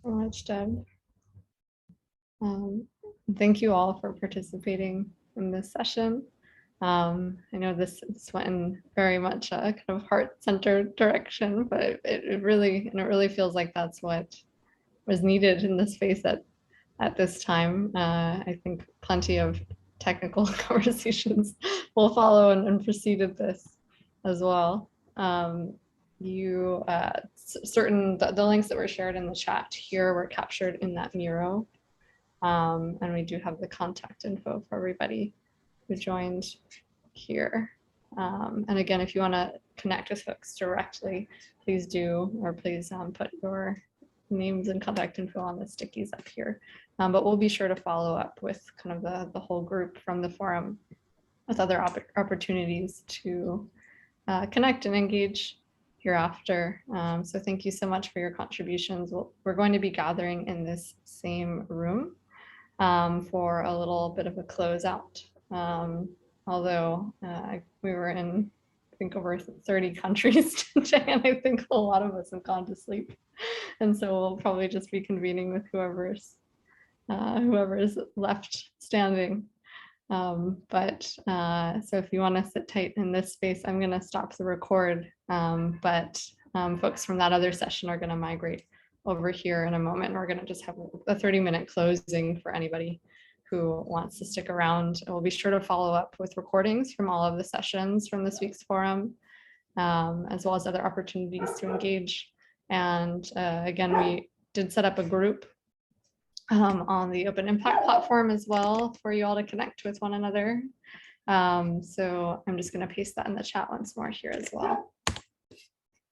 [SPEAKER 1] So much, Deb. Thank you all for participating in this session. I know this went in very much a kind of heart-centered direction, but it really feels like that's what was needed in this space at this time. I think plenty of technical conversations will follow and preceded this as well. The links that were shared in the chat here were captured in that Miro. And we do have the contact info for everybody who joined here. And again, if you want to connect with folks directly, please do, or please put your names and contact info on the stickies up here. But we'll be sure to follow up with kind of the whole group from the forum with other opportunities to connect and engage hereafter. So thank you so much for your contributions. We're going to be gathering in this same room for a little bit of a closeout. Although we were in think over 30 countries today, and I think a lot of us have gone to sleep. And so we'll probably just be convening with whoever's left standing. So if you want to sit tight in this space, I'm going to stop the record. Folks from that other session are going to migrate over here in a moment. We're going to just have a 30-minute closing for anybody who wants to stick around. We'll be sure to follow up with recordings from all of the sessions from this week's forum, as well as other opportunities to engage. And again, we did set up a group on the Open Impact platform as well for you all to connect with one another. So I'm just going to paste that in the chat once more here as well.